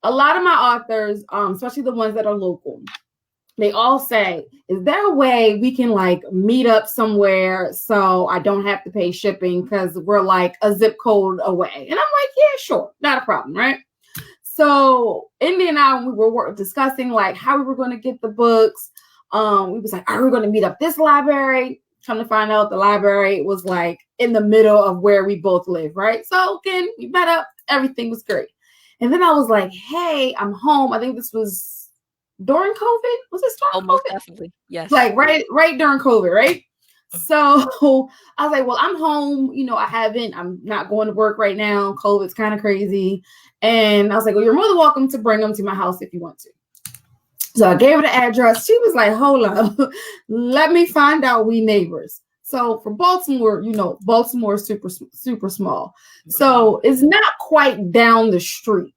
A lot of my authors, especially the ones that are local, they all say, is there a way we can like meet up somewhere so I don't have to pay shipping because we're like a zip code away? And I'm like, yeah, sure. Not a problem, right? So Indy and I, we were discussing like how we were going to get the books. We was like, are we going to meet up this library? Trying to find out the library was like in the middle of where we both live, right? So again, we met up. Everything was great. And then I was like, hey, I'm home. I think this was during COVID. Was this during COVID? Most definitely. Yes. Like right during COVID, right? So I was like, well, I'm home. I'm not going to work right now. COVID's kind of crazy. And I was like, well, you're more than welcome to bring them to my house if you want to. So I gave her the address. She was like, hold up. Let me find out we neighbors. So for Baltimore, Baltimore is super, super small. So it's not quite down the street.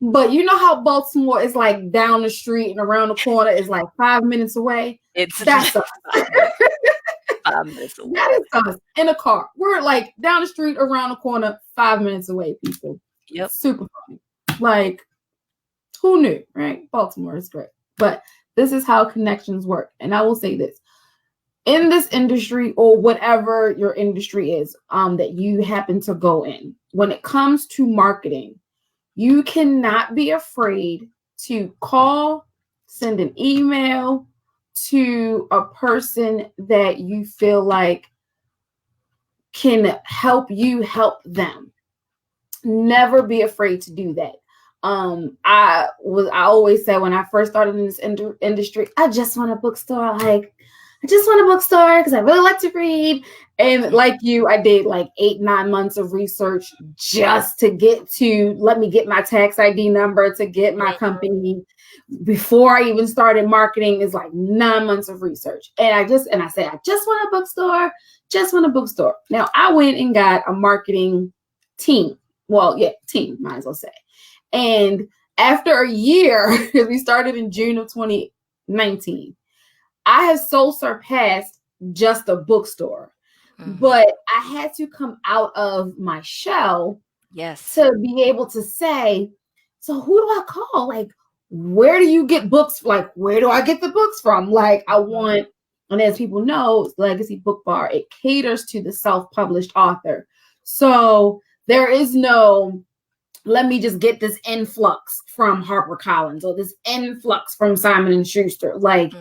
But you know how Baltimore is like down the street and around the corner is like 5 minutes away? That's us. 5 minutes That away. is us in a car. We're like down the street, around the corner, 5 minutes away, people. Yep. Super funny. Like, who knew, right? Baltimore is great. But this is how connections work. And I will say this. In this industry, or whatever your industry is that you happen to go in, when it comes to marketing, you cannot be afraid to call, send an email to a person that you feel like can help you help them. Never be afraid to do that. I always say when I first started in this industry, I just want a bookstore. Like, I just want a bookstore because I really like to read. And like you, I did like 8-9 months of research just to let me get my tax ID number, to get my company. Before I even started marketing, is like 9 months of research. And I said, I just want a bookstore, just want a bookstore. Now I went and got a marketing team. Well, yeah, team, might as well say. And after a year, because we started in June of 2019, I have so surpassed just a bookstore. But I had to come out of my shell to be able to say, so who do I call? Like, where do you get books? Like, where do I get the books from? Like, I want, and as people know, Legacy BookBar, it caters to the self-published author. So there is no, let me just get this influx from HarperCollins or this influx from Simon & Schuster. Like,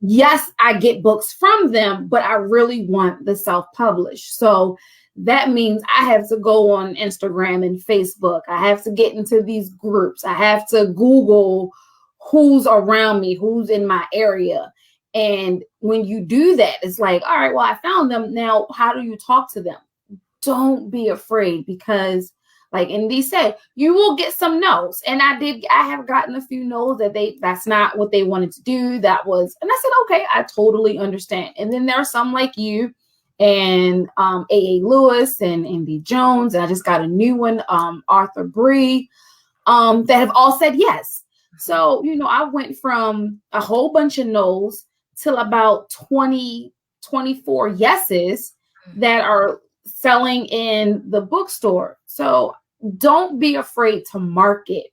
yes, I get books from them, but I really want the self-published. So that means I have to go on Instagram and Facebook. I have to get into these groups. I have to Google who's around me, who's in my area. And when you do that, it's like, all right, well, I found them. Now, how do you talk to them? Don't be afraid, because like Indy said, you will get some no's. And I have gotten a few no's that's not what they wanted to do. And I said, okay, I totally understand. And then there are some like you and A.A. Lewis and Indy Jones. And I just got a new one, Arthur Bree, that have all said yes. So, I went from a whole bunch of no's till about 20, 24 yeses that are selling in the bookstore. So don't be afraid to market.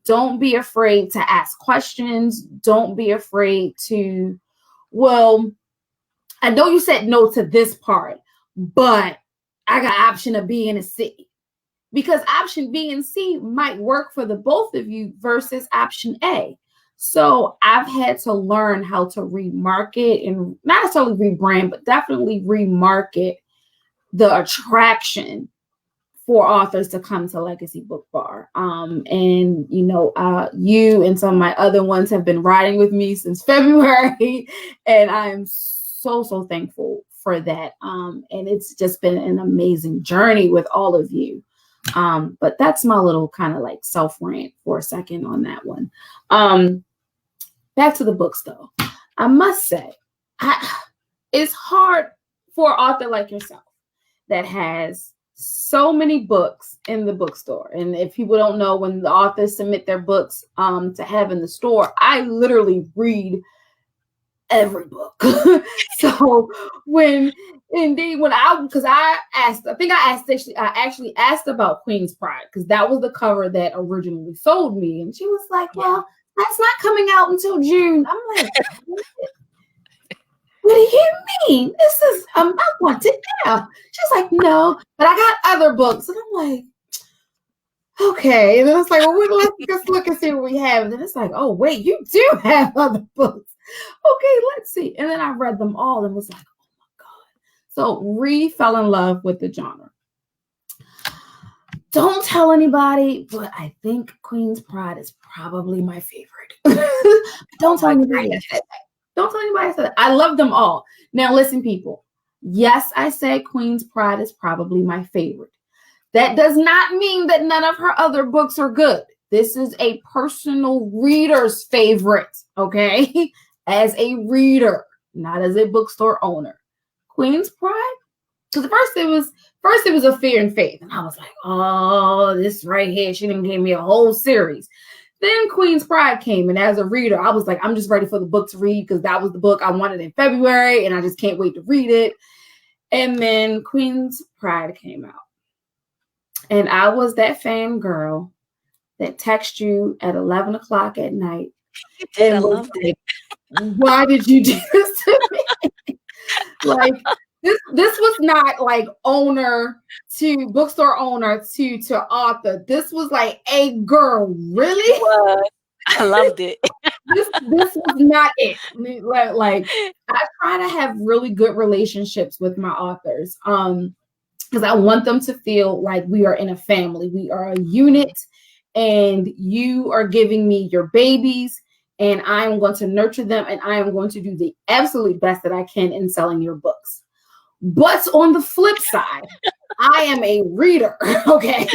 Don't be afraid to ask questions. Don't be afraid to, well, I know you said no to this part, but I got option of B and C. Because option B and C might work for the both of you versus option A. So I've had to learn how to remarket, and not necessarily rebrand, but definitely remarket the attraction for authors to come to Legacy BookBar. And you and some of my other ones have been riding with me since February, and I am so thankful for that. And it's just been an amazing journey with all of you. But that's my little kind of like self rant for a second on that one. Back to the books though. I must say, it's hard for an author like yourself that has so many books in the bookstore. And if people don't know, when the authors submit their books to have in the store, I literally read every book. So I actually asked about Queen's Pride, because that was the cover that originally sold me. And she was like, well, that's not coming out until June. I'm like, what do you mean? This is, I want it now. She's like, no, but I got other books. And I'm like, okay. And then it's like, well, let's look and see what we have. And then it's like, oh, wait, you do have other books. Okay, let's see. And then I read them all and was like, oh my God. So fell in love with the genre. Don't tell anybody, but I think Queen's Pride is probably my favorite. Don't tell anybody I said that. Don't tell anybody I said that. I love them all. Now, listen, people. Yes, I say Queen's Pride is probably my favorite. That does not mean that none of her other books are good. This is a personal reader's favorite, okay? As a reader, not as a bookstore owner. Queen's Pride? Because first it was A Fear and Faith. And I was like, oh, this right here. She didn't give me a whole series. Then Queen's Pride came, and as a reader, I was like, I'm just ready for the book to read because that was the book I wanted in February, and I just can't wait to read it. And then Queen's Pride came out, and I was that fangirl that text you at 11 o'clock at night You did. I and was loved it. like, why did you do this to me? Like, this was not like owner to bookstore owner to author. This was like, a girl, It really? was. I loved it. This was not it. Like I try to have really good relationships with my authors. Because I want them to feel like we are in a family. We are a unit, and you are giving me your babies, and I am going to nurture them, and I am going to do the absolute best that I can in selling your books. But on the flip side, I am a reader, okay?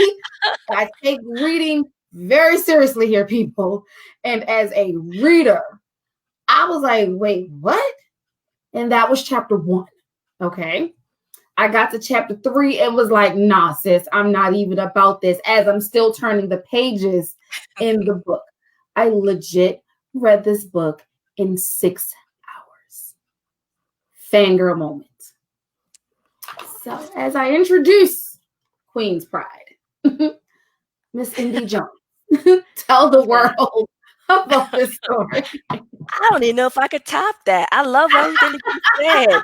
I take reading very seriously here, people. And as a reader, I was like, wait, what? And that was chapter 1, okay? I got to chapter 3 and was like, nah, sis, I'm not even about this, as I'm still turning the pages in the book. I legit read this book in 6 hours. Fangirl moment. So, as I introduce Queen's Pride, Miss Indy Jones, tell the Okay. world about this story. I don't even know if I could top that. I love everything that you said.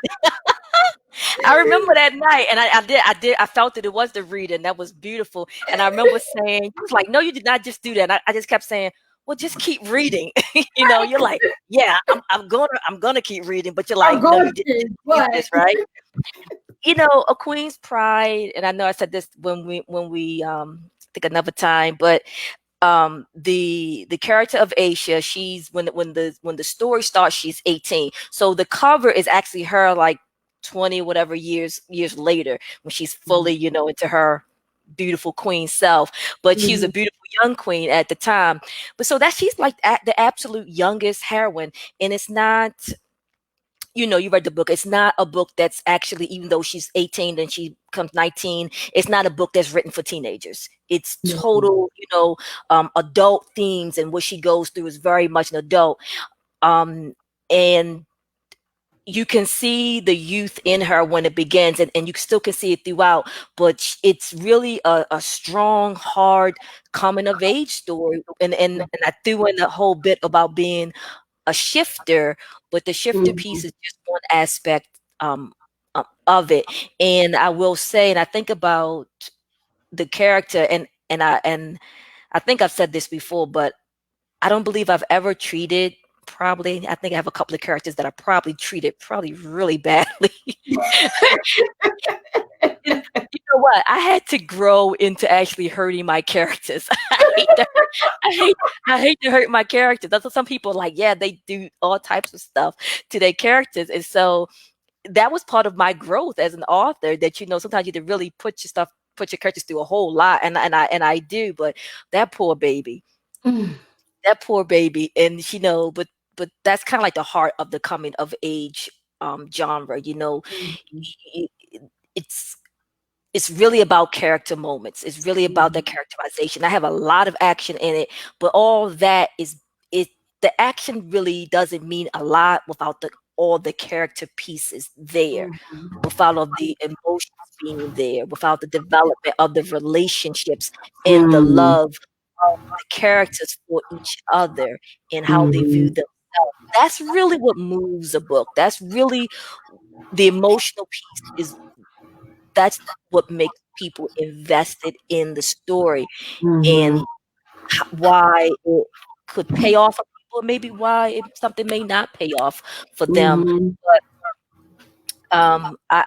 I remember that night, and I felt that it was the reading that was beautiful. And I remember saying, "You was like, no, you did not just do that." And I just kept saying, "Well, just keep reading." You're like, "Yeah, I'm gonna keep reading," but you're I'm like, "No, going you didn't to, just read but this, right?" A Queen's Pride, and I know I said this when we think another time, but the character of Aisha, she's when the story starts, she's 18. So the cover is actually her like 20 whatever years later, when she's fully, into her beautiful queen self. But she was a Mhm. beautiful young queen at the time. But so that she's like the absolute youngest heroine. And it's not, you read the book. It's not a book that's actually, even though she's 18 and she comes 19, it's not a book that's written for teenagers. It's No. total, adult themes, and what she goes through is very much an adult. And you can see the youth in her when it begins, and you still can see it throughout, but it's really a strong, hard coming of age story. And I threw in the whole bit about being a shifter, but the shifter piece Mhm. is just one aspect of it. And I will say, and I think about the character, and I think I've said this before, but I don't believe I've ever treated. Probably, I think I have a couple of characters that I probably treated probably really badly. And you know what? I had to grow into actually hurting my characters. I hate to hurt my characters. That's what some people are like. Yeah, they do all types of stuff to their characters, and so that was part of my growth as an author. That sometimes you have to really put your characters through a whole lot, and I do. But that poor baby, Mm. that poor baby, and but that's kind of like the heart of the coming of age genre. Mhm. I- it's it's really about character moments. It's really about the Mhm. characterization. I have a lot of action in it, but all that is it. The action really doesn't mean a lot without all the character pieces there, Mhm. without all the emotions being there, without the development of the relationships and the Mhm. love of the characters for each other and how they view Mhm. themselves. That's really what moves a book. That's really the emotional piece. That's what makes people invested in the story, Mhm. and why it could pay off for people, maybe why something may not pay off for them. Mhm. But I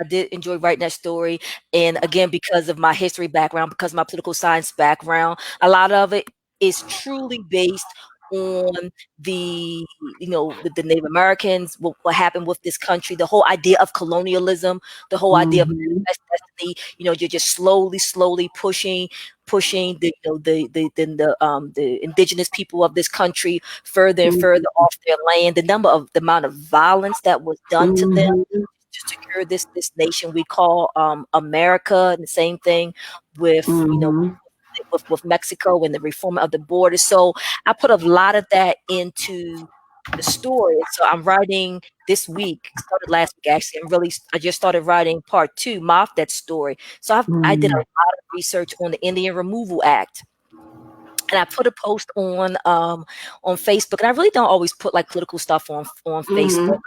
did enjoy writing that story, and again, because of my history background, because of my political science background, a lot of it is truly based on the Native Americans, what happened with this country, the whole idea of colonialism, the whole idea of Mhm. manifest destiny. You're just slowly pushing the indigenous people of this country further and further Mhm. off their land. The amount of violence that was done to them Mhm. to secure this nation we call America, and the same thing with Mhm. with Mexico and the reform of the border. So I put a lot of that into the story. So I'm writing this week, started last week actually. I just started writing part two, that story. So I did a Mm, lot of research on the Indian Removal Act. And I put a post on Facebook, and I really don't always put like political stuff on Facebook, mhm,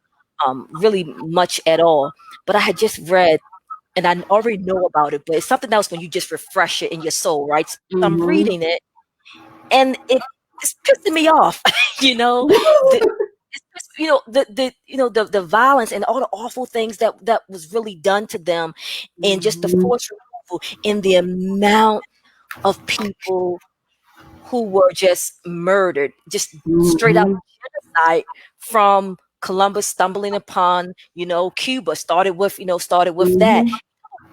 really much at all. But I had just read, and I already know about it, but it's something else when you just refresh it in your soul, right? So I'm reading mhm. it, and it's pissing me off, you know. The, the violence and all the awful things that was really done to them, and just the Mhm, forced removal, and the amount of people who were just murdered, just straight up mhm, genocide from Columbus stumbling upon, Cuba. Started with that. mhm.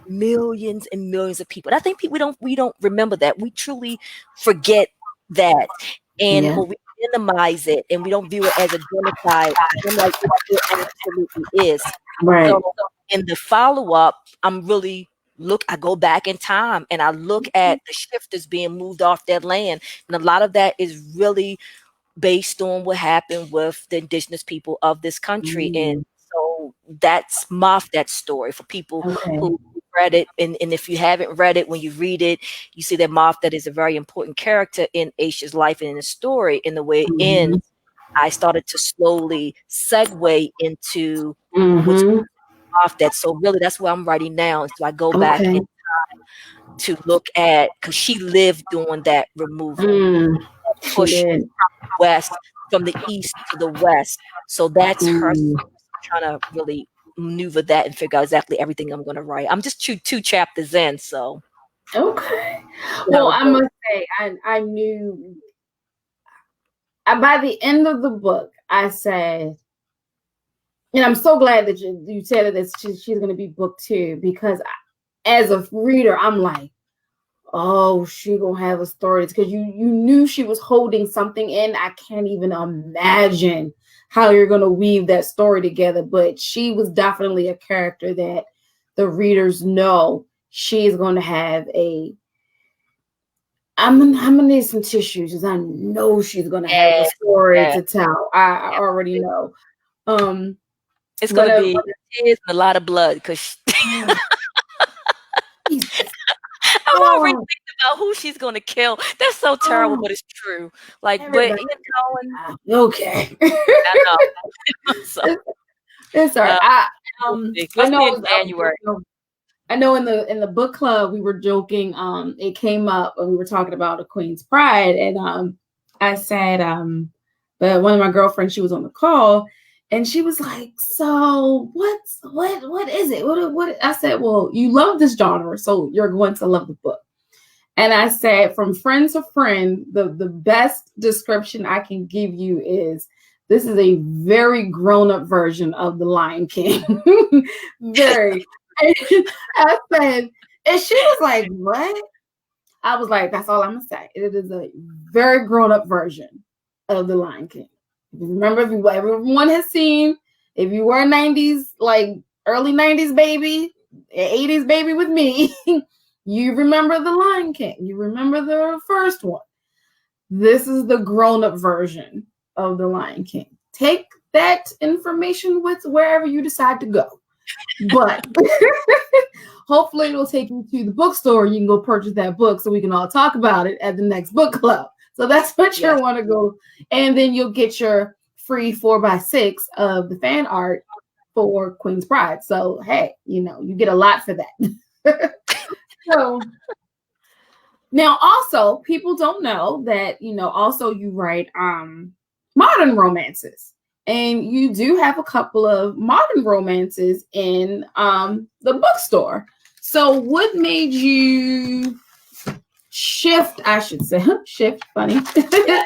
Millions and millions of people. And I think we don't remember that. We truly forget that. And Yeah. when we minimize it and we don't view it as a genocide, I'm like, it absolutely is. Right. So in the follow-up, I go back in time and I look at the shift that's being moved off that land. And a lot of that is really based on what happened with the indigenous people of this country. And Mm, so that story for people okay. who read it. And if you haven't read it, when you read it, you see that that is a very important character in Aisha's life and in the story. And the way it Mhm, ends, I started to slowly segue into what's mhm. that. So really that's what I'm writing now. And so I go back Okay. and to look at, because she lived during that removal, Mm, she push did. west, from the east to the west. So that's her Mm, trying to really maneuver that and figure out exactly everything I'm going to write. I'm just two chapters in, so okay. see how Well, it I goes. must say, I knew by the end of the book, I said, and I'm so glad that you said that she's going to be book two, because as a reader, I'm like, oh, she gonna have a story. It's because you knew she was holding something in. I can't even imagine how you're gonna weave that story together. But she was definitely a character that the readers know she's gonna have a. I'm gonna need some tissues because I know she's gonna have a Yeah, story yeah. to tell. I already know. Um, It's going but to be tears and a lot of blood because uh, Jesus. I'm already Oh, thinking about who she's going to kill. That's so terrible, oh, but it's true. Like, but everybody. and Okay. I know. So It's all right. uh, we'll see. I I'll see know you in January. I know in the book club we were joking. It came up when we were talking about a Queen's Pride, and I said but one of my girlfriends, she was on the call, and she was like, "So what is it? What?" I said, "Well, you love this genre, so you're going to love the book." And I said, from friend to friend, the best description I can give you is this is a very grown up version of The Lion King. Very. And I said, and she was like, what? I was like, that's all I'm going to say. It is a very grown up version of The Lion King. If you remember, if everyone has seen, if you were a 90s, like early 90s baby, 80s baby with me, you remember The Lion King. You remember the first one. This is the grown up version of The Lion King. Take that information with wherever you decide to go. But hopefully it'll take you to the bookstore. You can go purchase that book so we can all talk about it at the next book club. So that's what you Yes. want to go. And then you'll get your free 4x6 of the fan art for Queen's Pride. So hey, you get a lot for that. So now also people don't know that, also you write modern romances. And you do have a couple of modern romances in the bookstore. So what made you shift, I should say, shift, funny, Yeah,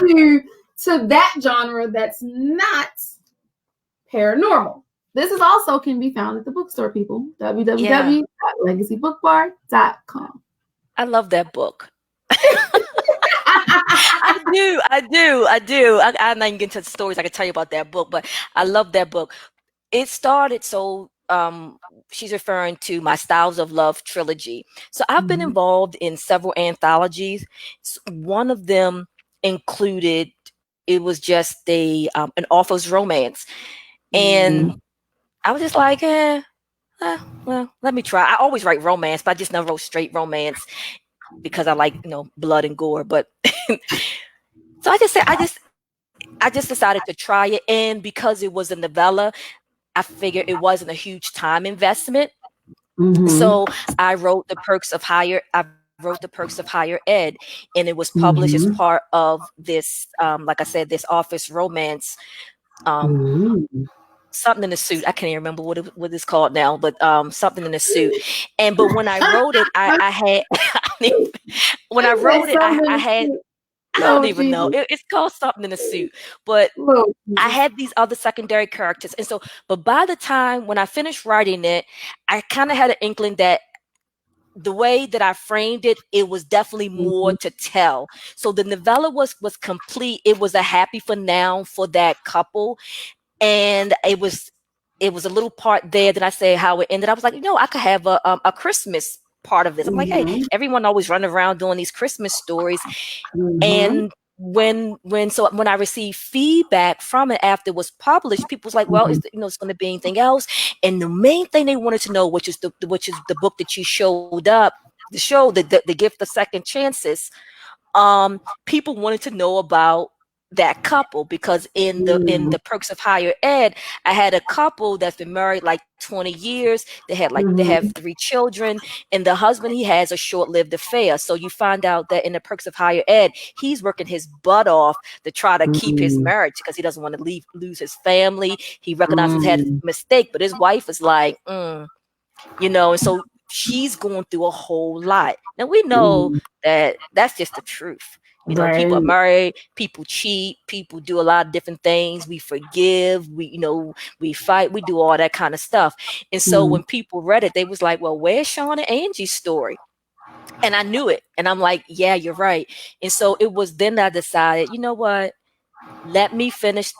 yeah. to that genre that's not paranormal? This is also can be found at the bookstore, people. Yeah. www.legacybookbar.com. I love that book. I do. I do. I do. I'm not even getting to the stories I can tell you about that book, but I love that book. It started so she's referring to my Styles of Love trilogy. So I've been Mhm. involved in several anthologies. One of them included, it was just an author's romance, and Mhm. I was just like, well, let me try. I always write romance, but I just never wrote straight romance because I like, blood and gore. But so I just decided to try it, and because it was a novella, I figured it wasn't a huge time investment. Mhm. So I wrote the perks of higher ed, and it was published as Mhm. part of this, like I said, this office romance, um, Mhm. something in the suit. I can't even remember what it's called now, but something in the suit. But when I wrote it, I had when I Like wrote it, something I to had, see. I don't Lord even know. Jesus. It's called something in the suit, but Lord I Jesus. had these other secondary characters. And so, but by the time when I finished writing it, I kind of had an inkling that the way that I framed it, it was definitely more Mhm. to tell. So the novella was complete. It was a happy finale for that couple, and it was a little part there that I say how it ended. I was like, I could have a Christmas part of this. I'm like, hey, Mhm. everyone always running around doing these Christmas stories, Mhm. and when I received feedback from it after it was published, people was like, well, Mhm. it's going to be anything else? And the main thing they wanted to know, which is the book that you showed up, the show, the gift of second chances. People wanted to know about that couple, because in the perks of higher ed, I had a couple that's been married like 20 years. They have Mhm. 3 children, and the husband, he has a short-lived affair. So you find out that in the perks of higher ed, he's working his butt off to try to keep his Mhm. marriage because he doesn't want to lose his family. He recognizes he had a Mhm. mistake, but his wife is like, and so she's going through a whole lot. Now we know Mhm. that that's just the truth. People are Right. married, people cheat, people do a lot of different things. We forgive, we fight, we do all that kind of stuff. And so Mhm. when people read it, they was like, well, where's Sean and Angie's story? And I knew it. And I'm like, yeah, you're right. And so it was then that I decided, you know what? Let me finish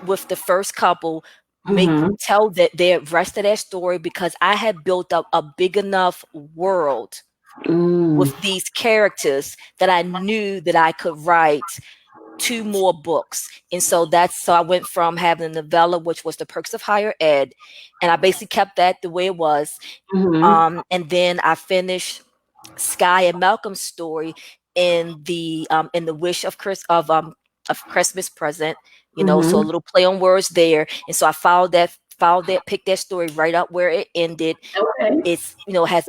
with the first couple, make Mhm. tell that their rest of their story, because I had built up a big enough world Mm. with these characters that I knew that I could write 2 more books. And so I went from having a novella, which was the perks of higher ed, and I basically kept that the way it was. Mhm. And then I finished Sky and Malcolm's story in the wish of Christmas present, so a Mhm. little play on words there. And so I followed that, picked that story right up where it ended. Okay. Has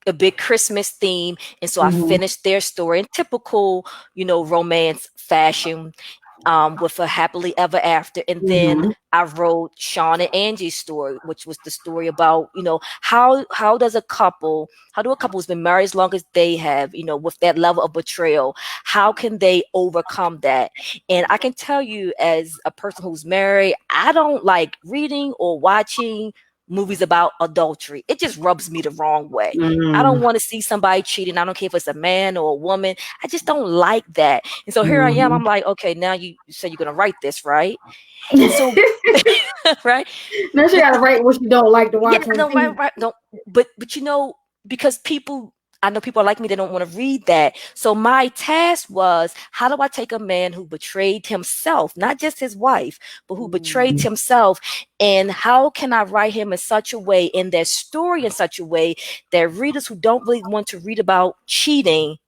a big Christmas theme. And so I Mhm. finished their story in typical, romance fashion, with a happily ever after. And then Mhm. I wrote Sean and Angie's story, which was the story about, how do a couple who's been married as long as they have, with that level of betrayal, how can they overcome that? And I can tell you, as a person who's married, I don't like reading or watching movies about adultery. It just rubs me the wrong way. I don't Mm. want to see somebody cheating. I don't care if it's a man or a woman. I just don't like that. And so here I am. Mhm. I'm like, okay, now you say you're gonna write this, right? And so, right? Now she But gotta write what she don't like to yeah, watch on no, right, TV. right, no, but because I know people are like me, they don't want to read that. So my task was, how do I take a man who betrayed himself, not just his wife, but who betrayed Mm. himself, and how can I write him in such a way, in their story in such a way, that readers who don't really want to read about cheating,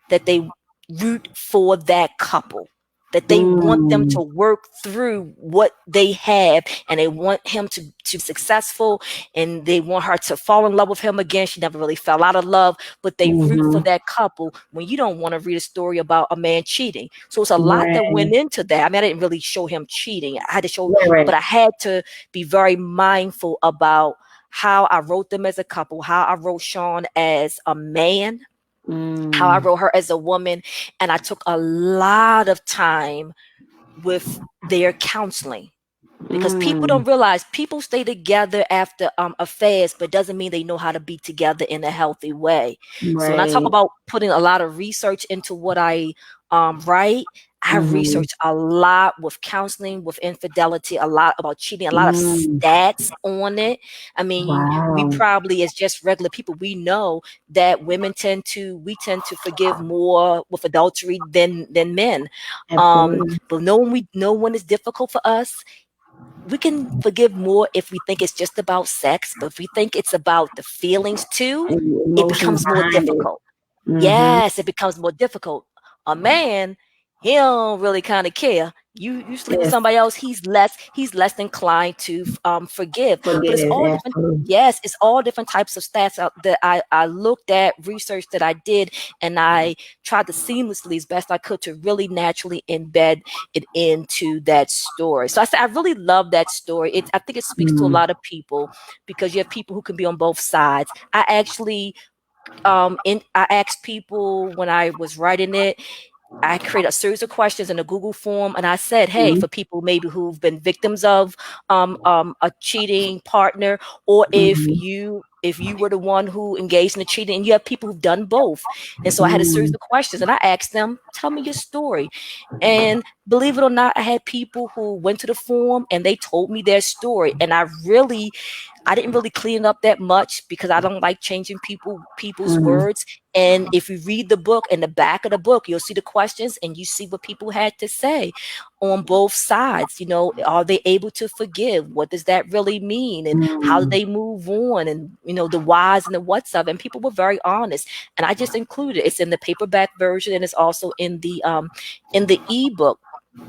that they root for that couple, that they want them Mm. to work through what they have, and they want him to be successful, and they want her to fall in love with him again. She never really fell out of love, but they root for Mhm. that couple when you don't want to read a story about a man cheating. So it's a lot that Right. went into that. I mean, I didn't really show him cheating. I had to show, Right. Right. but I had to be very mindful about how I wrote them as a couple, how I wrote Sean as a man, how I Mm. wrote her as a woman. And I took a lot of time with their counseling, because people Mm. don't realize people stay together after affairs, but doesn't mean they know how to be together in a healthy way. So when I talk Right. about putting a lot of research into what I write, I Mm-hmm. researched a lot with counseling, with infidelity, a lot about cheating, a lot of Mm. stats on it. I mean, we Wow. probably, as just regular people, we know that we tend to forgive more with adultery than men. Absolutely. But knowing we know when it's difficult for us, we can forgive more if we think it's just about sex, but if we think it's about the feelings too, And the it emotions becomes more behind it. difficult. Mm-hmm. Yes, it becomes more difficult. A man, he don't really kind of care. You sleep with Yes. somebody else, he's less inclined to forgive. But it's Forgive. all different. Absolutely. Yes, it's all different types of stats out that I looked at, research that I did, and I tried to seamlessly as best I could to really naturally embed it into that story. So I said I really love that story. I think it speaks to a Mm. lot of people because you have people who can be on both sides. I actually I asked people when I was writing it, I created a series of questions in a Google form, and I said, "Hey, Mm. for people maybe who've been victims of a cheating partner, or Mm. if you were the one who engaged in the cheating, and you have people who've done both." And so I had a series Mm. of questions, and I asked them, "Tell me your story." And believe it or not, I had people who went to the forum and they told me their story, and I didn't really clean it up that much because I don't like changing people's Mm. words. And if you read the book, in the back of the book, you'll see the questions and you see what people had to say on both sides. You know, are they able to forgive? What does that really mean? And how do Mm. they move on? And the whys and the what's of. And people were very honest. And I just included it. It's in the paperback version and it's also in the ebook.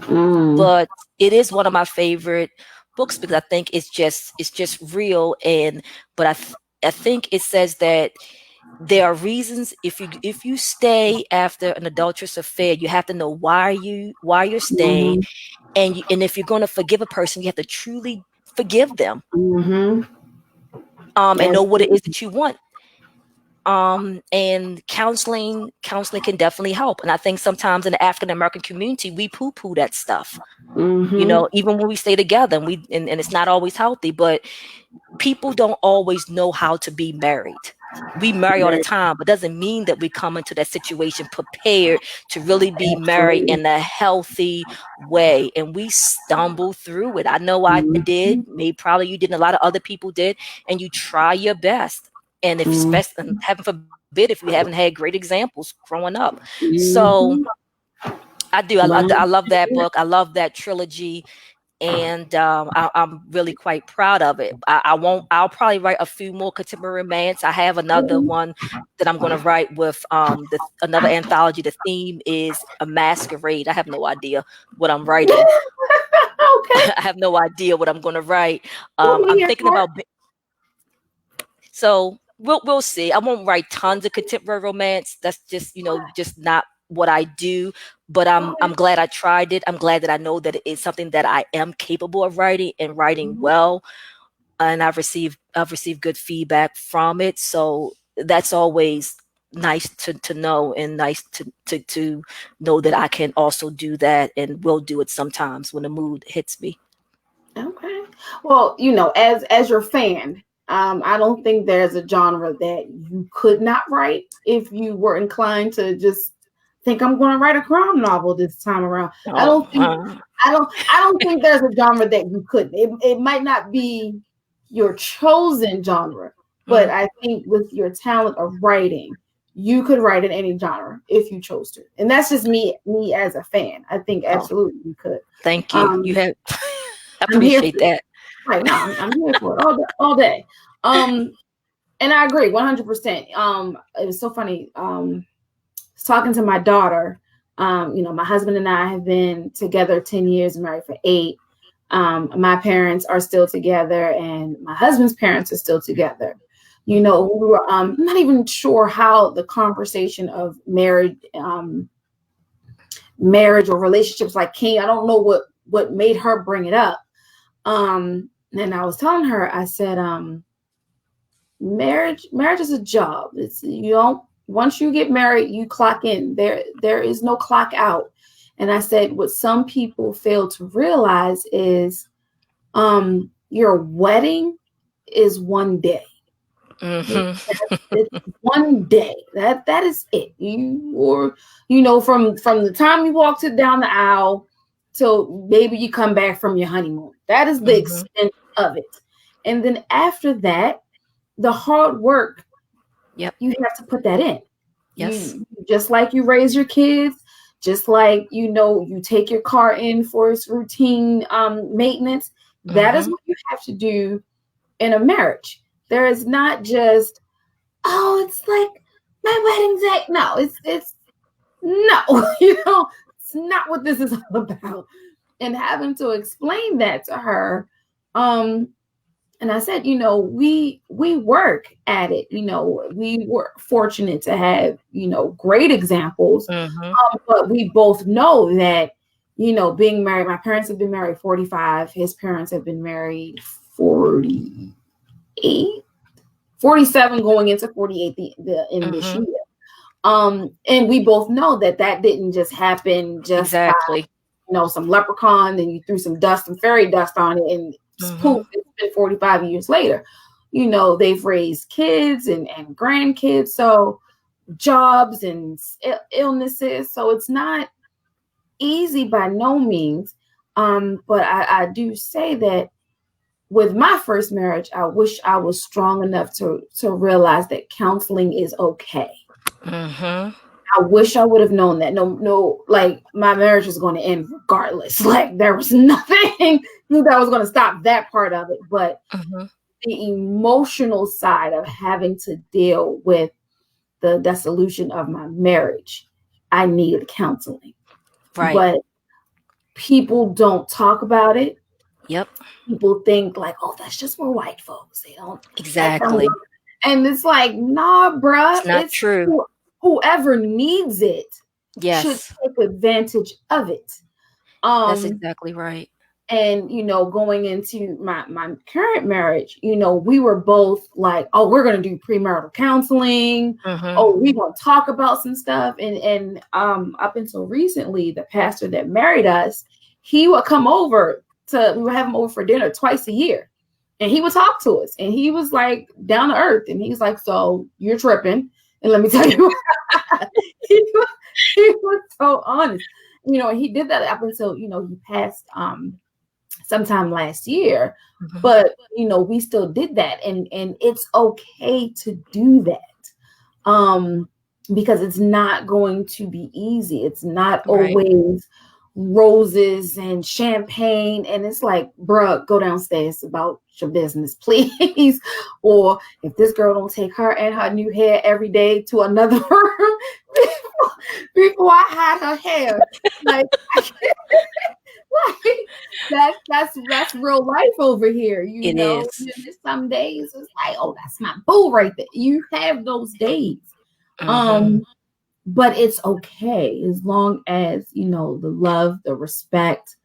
Mm. But it is one of my favorite books because I think it's just real. And but I think it says that there are reasons if you stay after an adulterous affair, you have to know why you're staying, Mm. and if you're going to forgive a person, you have to truly forgive them, Mm-hmm. and know what it is Absolutely. that you want. And counseling can definitely help. And I think sometimes in the African American community, we poo-poo that stuff. Mm-hmm. Even when we stay together, and it's not always healthy, but people don't always know how to be married. We marry all the Very. time, but doesn't mean that we come into that situation prepared to really be married Absolutely. in a healthy way. And we stumble through it. I know I Mm-hmm. did. Maybe probably you did, and a lot of other people did. And you try your best. And if Mm-hmm. especially, heaven forbid, if you haven't had great examples growing up. So Mm-hmm. I do. I love that book. I love that trilogy, and I'm really quite proud of it. I won't. I'll probably write a few more contemporary romance. I have another one that I'm going to write with another anthology. The theme is a masquerade. I have no idea what I'm writing. Okay. I have no idea what I'm going to write. Let me I'm hear thinking part. about so we'll see. I won't write tons of contemporary romance. That's just just not what I do. But I'm Okay. glad I tried it. I'm glad that I know that it is something that I am capable of writing and writing Mhm. well. And I've received good feedback from it. So that's always nice to know, and nice to know that I can also do that and will do it sometimes when the mood hits me. Okay. Well, as your fan, I don't think there's a genre that you could not write if you were inclined to just think I'm going to write a crime novel this time around. I Oh, don't think I don't think there's a genre that you couldn't. It might not be your chosen genre, but mm, I think with your talent of writing, you could write in any genre if you chose to. And that's just me as a fan. I think oh, absolutely you could. thank you. You Um, have I I'm here appreciate for it. that. Right now, I'm here for it all day, all day. And I agree 100%. It was so funny. Talking to my daughter. My husband and I have been together 10 years, married for 8. My parents are still together, and my husband's parents are still together. We were not even sure how the conversation of marriage or relationships like came. I don't know what made her bring it up. And I was telling her, I said, marriage is a job. It's you don't once you get married, you clock in. There is no clock out. And I said, what some people fail to realize is your wedding is one day. It's one day. That is it. From the time you walked it down the aisle till maybe you come back from your honeymoon. That is the extent of it. And then after that, the hard work, Yep. you have to put that in. Yes. You just like you raise your kids, just like you take your car in for its routine maintenance. That is what you have to do in a marriage. There is not just, oh, it's like my wedding day. No, it's no, it's not what this is all about. And having to explain that to her, and I said, we work at it. We were fortunate to have, great examples. But we both know that, being married, my parents have been married 45, his parents have been married 48, 47 going into 48 in this year. And we both know that didn't just happen just Exactly. by, some leprechaun, and you threw some fairy dust on it, and poof, it's been 45 years later. They've raised kids and grandkids, so jobs and illnesses. So it's not easy by no means. But I do say that with my first marriage, I wish I was strong enough to realize that counseling is okay. I wish I would have known that. No, like my marriage was going to end regardless. Like there was nothing that was going to stop that part of it. But the emotional side of having to deal with the dissolution of my marriage, I needed counseling. Right. But people don't talk about it. Yep. People think like, oh, that's just for white folks. They don't. Exactly. And it's like, nah, bruh. It's not true. Whoever needs it should take advantage of it. That's exactly right. And, going into my current marriage, we were both like, oh, we're going to do premarital counseling. Oh, we want to talk about some stuff. And up until recently, the pastor that married us, he would come over we would have him over for dinner twice a year. And he would talk to us. And he was like down to earth. And he's like, so you're tripping. And let me tell you, he was so honest. He did that up until, he passed sometime last year. But, we still did that. And it's okay to do that. Because it's not going to be easy. It's not always roses and champagne, and it's like, bruh, go downstairs about your business, please. Or if this girl don't take her and her new hair every day to another room before I hide her hair, like that's real life over here. It is. Some days it's like, oh, that's my boo right there. You have those days. But it's okay as long as, the love, the respect,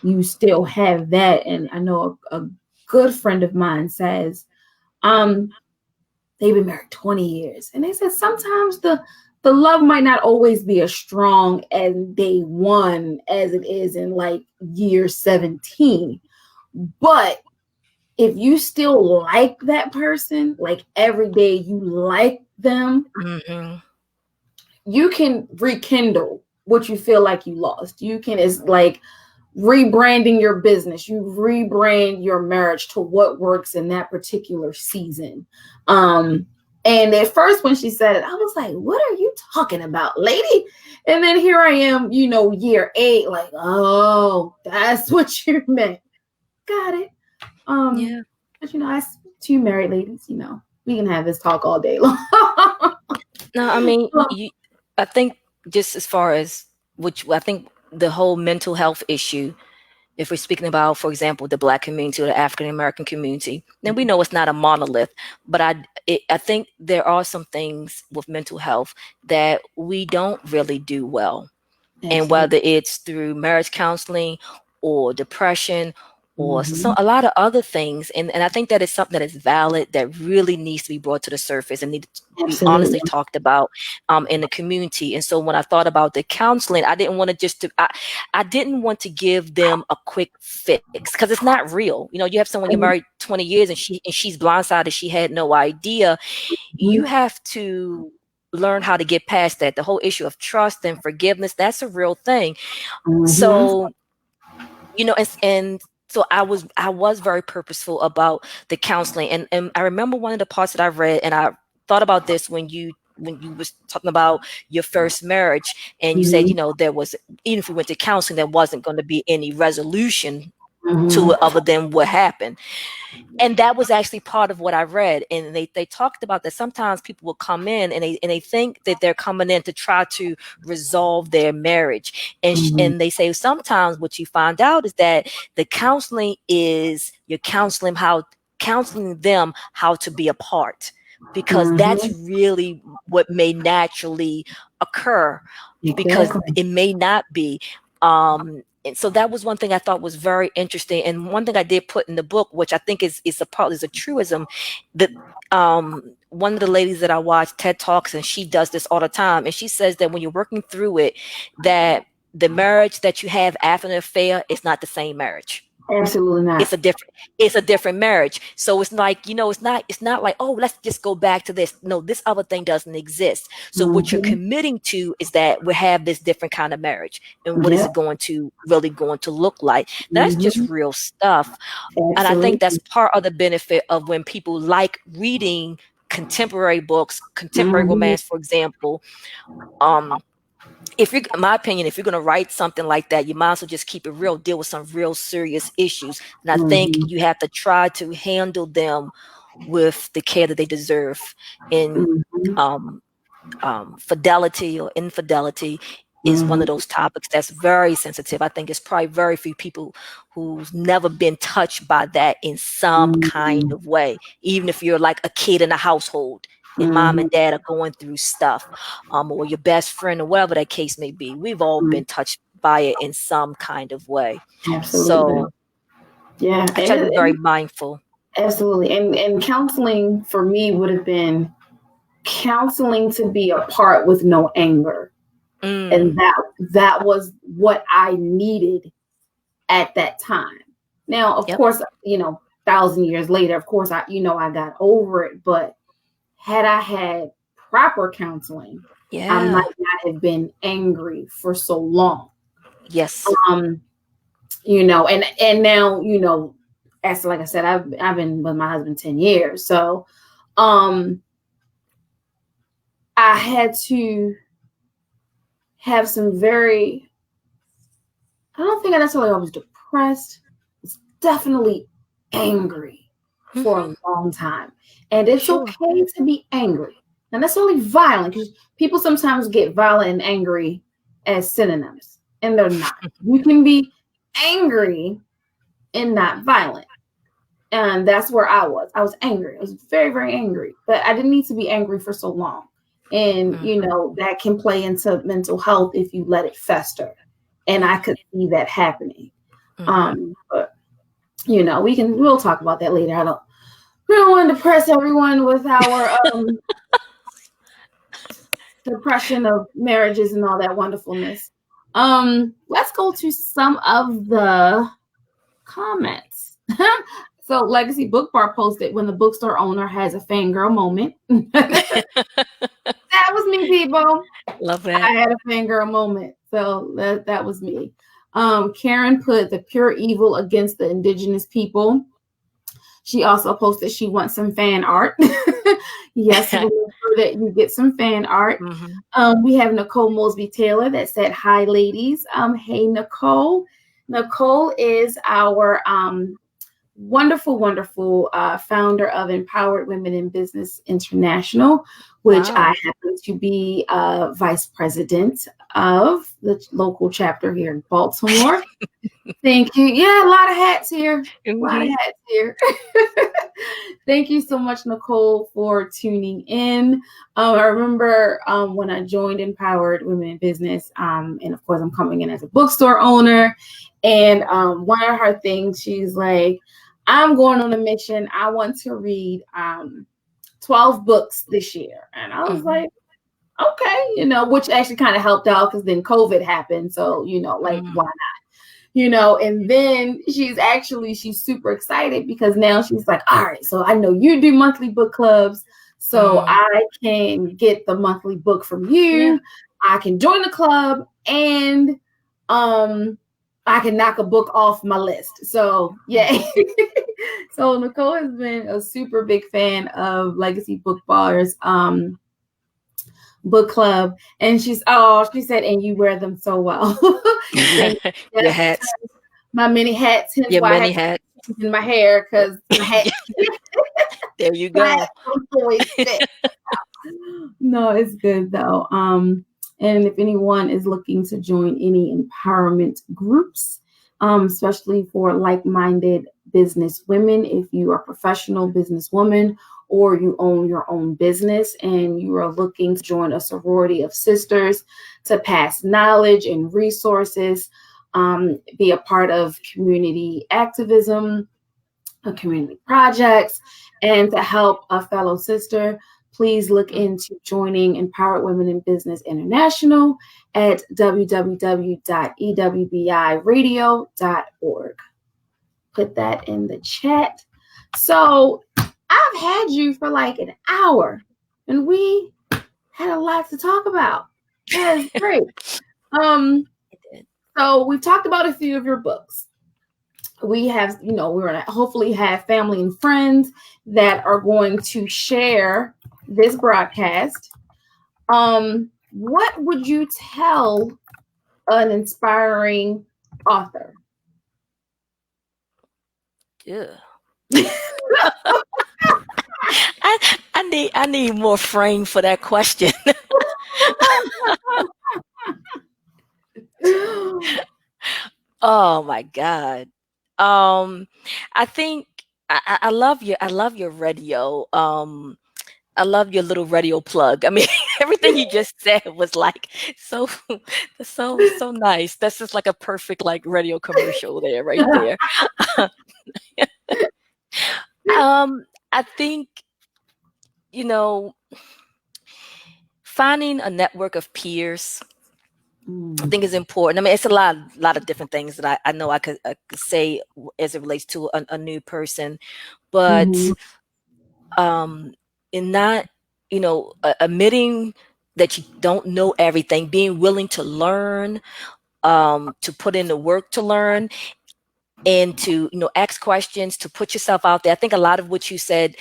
you still have that. And I know a good friend of mine says, they've been married 20 years. And they said sometimes the love might not always be as strong as day one as it is in like year 17. But if you still like that person, like every day you like them, you can rekindle what you feel like you lost. It's like rebranding your business. You rebrand your marriage to what works in that particular season. And at first when she said it, I was like, what are you talking about, lady? And then here I am, year 8, like, oh, that's what you meant. Got it. But as 2 married ladies, we can have this talk all day long. No, I mean, I think just as far as I think the whole mental health issue, if we're speaking about, for example, the Black community or the African American community, then we know it's not a monolith. But I think there are some things with mental health that we don't really do well. And whether it's through marriage counseling or depression or so a lot of other things. And I think that is something that is valid, that really needs to be brought to the surface and need to be Absolutely. honestly talked about in the community. And so when I thought about the counseling, I didn't want to I didn't want to give them a quick fix, because it's not real. You know, you have someone you're married 20 years and she's blindsided, she had no idea. You have to learn how to get past that. The whole issue of trust and forgiveness, that's a real thing. So, you know, and so I was very purposeful about the counseling. And I remember one of the parts that I read, and I thought about this when you was talking about your first marriage, and you said, you know, there was, even if we went to counseling, there wasn't going to be any resolution to it other than what happened. And that was actually part of what I read. And they talked about that sometimes people will come in and they think that they're coming in to try to resolve their marriage. And they say sometimes what you find out is that the counseling is you're counseling them how to be apart, because that's really what may naturally occur, because Exactly. it may not be. And so that was one thing I thought was very interesting. And one thing I did put in the book, which I think is a truism, that one of the ladies that I watch TED Talks, and she does this all the time, and she says that when you're working through it, that the marriage that you have after an affair is not the same marriage. Absolutely not. It's a different marriage. So it's like, you know, it's not like, oh, let's just go back to this. No, this other thing doesn't exist. So what you're committing to is that we have this different kind of marriage, and what is Yep. it going to look like? Now, that's just real stuff. And I think that's Absolutely. part of the benefit of when people like reading contemporary books, contemporary Mhm. romance, for example. If you're, in my opinion, if you're going to write something like that, you might as well just keep it real, deal with some real serious issues. And I think Mhm. you have to try to handle them with the care that they deserve. And Mhm. um, fidelity or infidelity is one of Mhm. those topics that's very sensitive. I think it's probably very few people who's never been touched by that in some kind Mhm. of way, even if you're like a kid in a household and mom Mhm. and dad are going through stuff, or your best friend, or whatever that case may be. We've all Mhm. been touched by it in some kind of way. Absolutely. So Yeah. I try to be very mindful. Absolutely. And counseling for me would have been counseling to be apart with no anger. Mm, And that was what I needed at that time. Now, of yep. course, 1,000 years later, of course, I got over it. But had I had proper counseling, I might Yeah. not have been angry for so long. Yes. Um, and now, as like I said, I've been with my husband 10 years. So um I had to have some very, I don't think I necessarily was depressed. It's definitely angry for Hmm. a long time. And it's Sure. okay to be angry. Not necessarily violent, because people sometimes get violent and angry as synonyms, and they're not. You can be angry and not violent. And that's where I was. I was angry. I was very, very angry. But I didn't need to be angry for so long. And, Hmm. that can play into mental health if you let it fester. And I Hmm. could see that happening. Hmm. But we'll talk about that later. We don't want to depress everyone with our depression of marriages and all that wonderfulness. Let's go to some of the comments. So Legacy Book Bar posted, when the bookstore owner has a fangirl moment. That was me, people. Love I that. had a fangirl moment. So that was me. Karen put the pure evil against the indigenous people. She also posted she wants some fan art. Yes, we'll make sure that you get some fan art. Hmm. We have Nicole Mosby Taylor that said, "Hi, ladies." Hey, Nicole. Nicole is our wonderful, wonderful founder of Empowered Women in Business International, which I Wow. happen to be vice president of the local chapter here in Baltimore. Thank you. Yeah, a lot of hats here. A lot of Hmm. hats here. Thank you so much, Nicole, for tuning in. I remember when I joined Empowered Women in Business, and of course, I'm coming in as a bookstore owner. And one of her things, she's like, I'm going on a mission. I want to read 12 books this year. And I was Mhm. like, okay, which actually kind of helped out because then COVID happened. So, like, why Mm. and then she's super excited because now she's like, all right, so I know you do monthly book clubs, so Mm. I can get the monthly book from Yeah. you. I can join the club, and I can knock a book off my list. So Mm. yeah. So Nicole has been a super big fan of Legacy Book Bars book club, and she said, and you wear them so well. And Your yes, hats, my mini hats, hence your why I had many hats. in my hair because my hat, There you my hat go. don't always fit. No, it's good though. And if anyone is looking to join any empowerment groups, especially for like-minded business women, if you are a professional businesswoman or you own your own business and you are looking to join a sorority of sisters to pass knowledge and resources, be a part of community activism, community projects, and to help a fellow sister, please look Mm. into joining Empowered Women in Business International at www.ewbiradio.org. Put that in the chat. So I've had you for like an hour, and we had a lot to talk about. That is great. Um, It did. so we've talked about a few of your books. We have, we're going to hopefully have family and friends that are going to share this broadcast. What would you tell an inspiring author? Yeah. I need more frame for that question. Oh my God. Um, I think I love your radio. I love your little radio plug. I mean, everything you just said was like so so nice. That's just like a perfect like radio commercial there, right there. I think, you know, finding a network of peers, I Mm, think is important. I mean, it's a lot of different things that I know I could say as it relates to a new person, but mhm, um, in not, admitting that you don't know everything, being willing to learn, to put in the work to learn, and to ask questions, to put yourself out there. I think a lot of what you said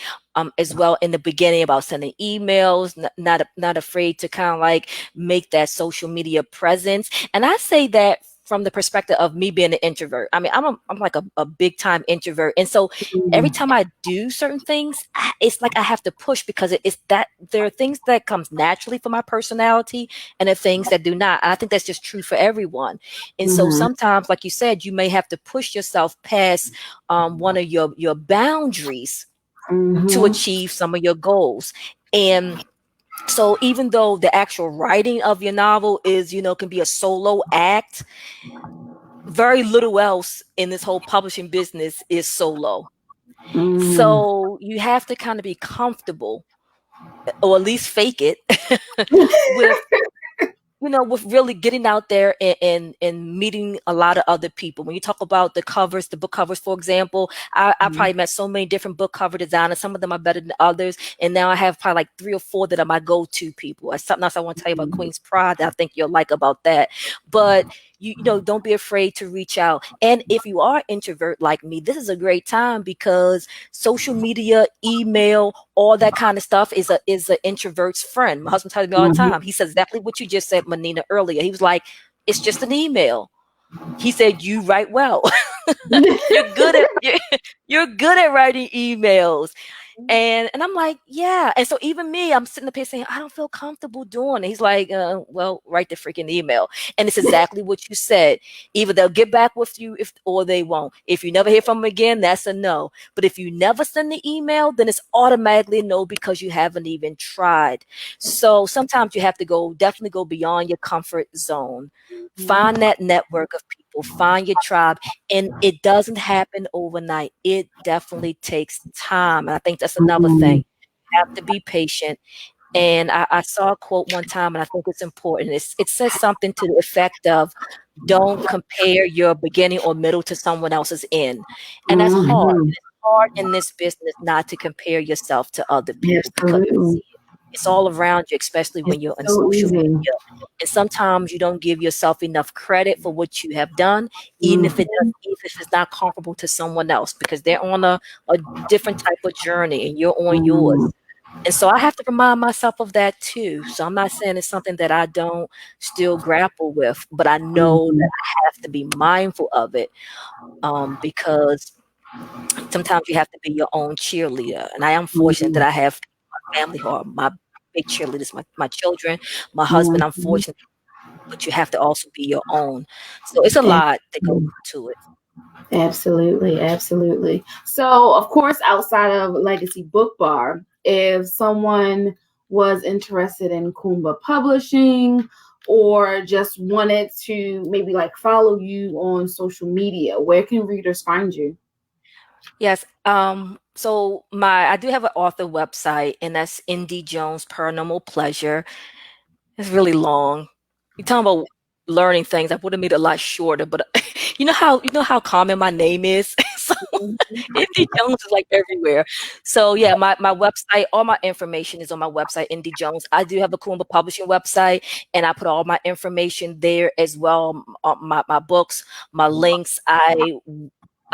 as well in the beginning about sending emails, not afraid to kind of like make that social media presence. And I say that from the perspective of me being an introvert. I mean, I'm like a big time introvert, and so every mm, time I do certain things, it's like I have to push because it's that there are things that comes naturally for my personality, and there are things that do not. And I think that's just true for everyone. And so mhm, sometimes, like you said, you may have to push yourself past one of your boundaries to mhm, achieve some of your goals. And so even though the actual writing of your novel is, can be a solo act, very little else in this whole publishing business is solo. mm. So you have to kind of be comfortable, or at least fake it, with with really getting out there and meeting a lot of other people. When you talk about the covers, the book covers, for example, I probably met so many different book cover designers. Some of them are better than others. And now I have probably like 3 or 4 that are my go-to people. Something else I want to tell you about Queen's Pride that I think you'll like about that. But don't be afraid to reach out. And if you are introvert like me, this is a great time because social media, email, all that kind of stuff is an introvert's friend. My husband tells me all the Mhm. time. He says exactly what you just said, Manina, earlier. He was like, "It's just an email." He said, "You write well. you're good at you're, you're good at writing emails." And I'm like, yeah. And so even me, I'm sitting up here saying, I don't feel comfortable doing it. He's like, well, write the freaking email. And it's exactly what you said. Either they'll get back with you or they won't. If you never hear from them again, that's a no. But if you never send the email, then it's automatically a no because you haven't even tried. So sometimes you have to definitely go beyond your comfort zone. Find that network of people. people, find your tribe, and it doesn't happen overnight. It definitely takes time, and I think that's another thing. Mm, You have to be patient. And I saw a quote one time, and I think it's important. It says something to the effect of, "Don't compare your beginning or middle to someone else's end." And that's hard. mhm. It's hard in this business not to compare yourself to other people because you see Absolutely. it. It's all around you, especially It's when you're on so social easy. media. And sometimes you don't give yourself enough credit for what you have done, Mhm, even if it's not comparable to someone else, because they're on a different type of journey and you're on mhm, yours. And so I have to remind myself of that too. So I'm not saying it's something that I don't still grapple with, but I know that mhm, I have to be mindful of it, because sometimes you have to be your own cheerleader. And I am fortunate that mhm, I have my family who are my big cheerleaders, my children, my husband. I'm mhm. fortunate, but you have to also be your own. So it's a lot that goes into it. Absolutely, absolutely. So, of course, outside of Legacy Book Bar, if someone was interested in Kuumba Publishing or just wanted to maybe like follow you on social media, where can readers find you? Yes. So I do have an author website, and that's Indie Jones Paranormal Pleasure. It's really long. You're talking about learning things. I would have made it a lot shorter, but you know how common my name is. So Indie Jones is like everywhere. So yeah, my website, all my information is on my website, Indie Jones. I do have a Kuumba Publishing website, and I put all my information there as well. My books, my links. I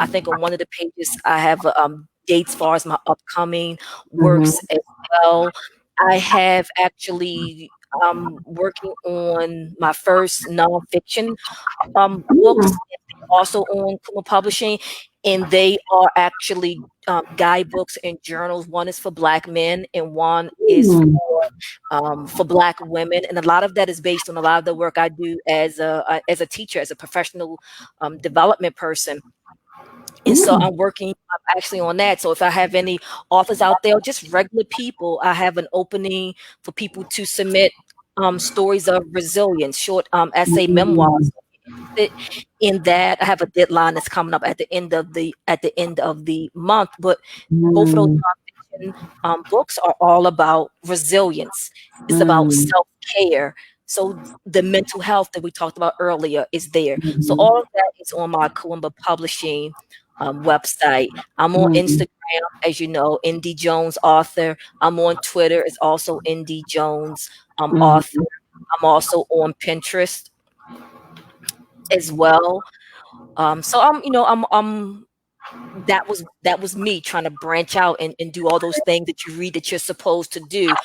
think on one of the pages I have dates far as my upcoming Mhm. works as well. I have actually working on my first nonfiction books, also on Kuma Publishing, and they are actually guidebooks and journals. One is for Black men, and one is Mm, for Black women. And a lot of that is based on a lot of the work I do as a teacher, as a professional development person. And so mm, I'm working actually on that. So if I have any authors out there, just regular people, I have an opening for people to submit stories of resilience, short essay mm, memoirs. Interested in that. I have a deadline that's coming up at the end of the month. But both of those mm, nonfiction books are all about resilience. It's about mm, self care. So the mental health that we talked about earlier is there. So mhm, all of that is on my Kuumba Publishing website. I'm on mm, Instagram, as you know, Indie Jones author. I'm on Twitter, it's also Indie Jones author. mhm, I'm also on Pinterest as well. So I'm that was me trying to branch out and do all those things that you read that you're supposed to do.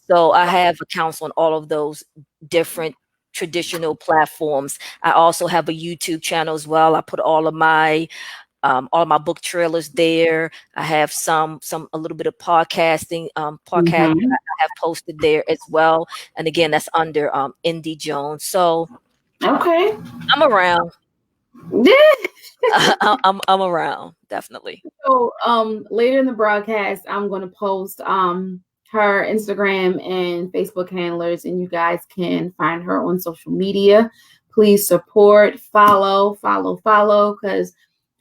So I have accounts on all of those different traditional platforms. I also have a YouTube channel as well. I put all my book trailers there. I have a little bit of podcast that mhm. I have posted there as well. And again, that's under Indie Jones. So Okay. I'm around. Yeah. I'm around, definitely. So later in the broadcast, I'm gonna post her Instagram and Facebook handlers, and you guys can find her on social media. Please support, follow, because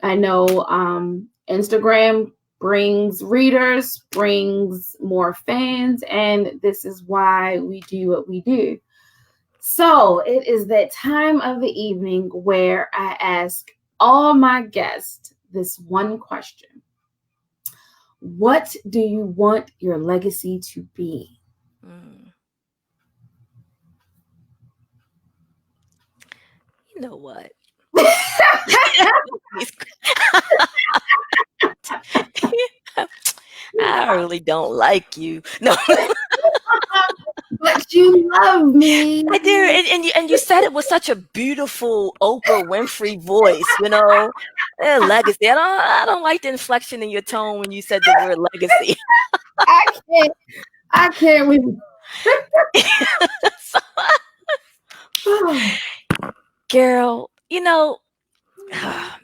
I know Instagram brings readers, brings more fans, and this is why we do what we do. So it is that time of the evening where I ask all my guests this one question: what do you want your legacy to be? Mm. You know what? I really don't like you. No, But you love me. I do, and you said it with such a beautiful Oprah Winfrey voice. Legacy. I don't like the inflection in your tone when you said the word legacy. I can't. I can't with. So, girl,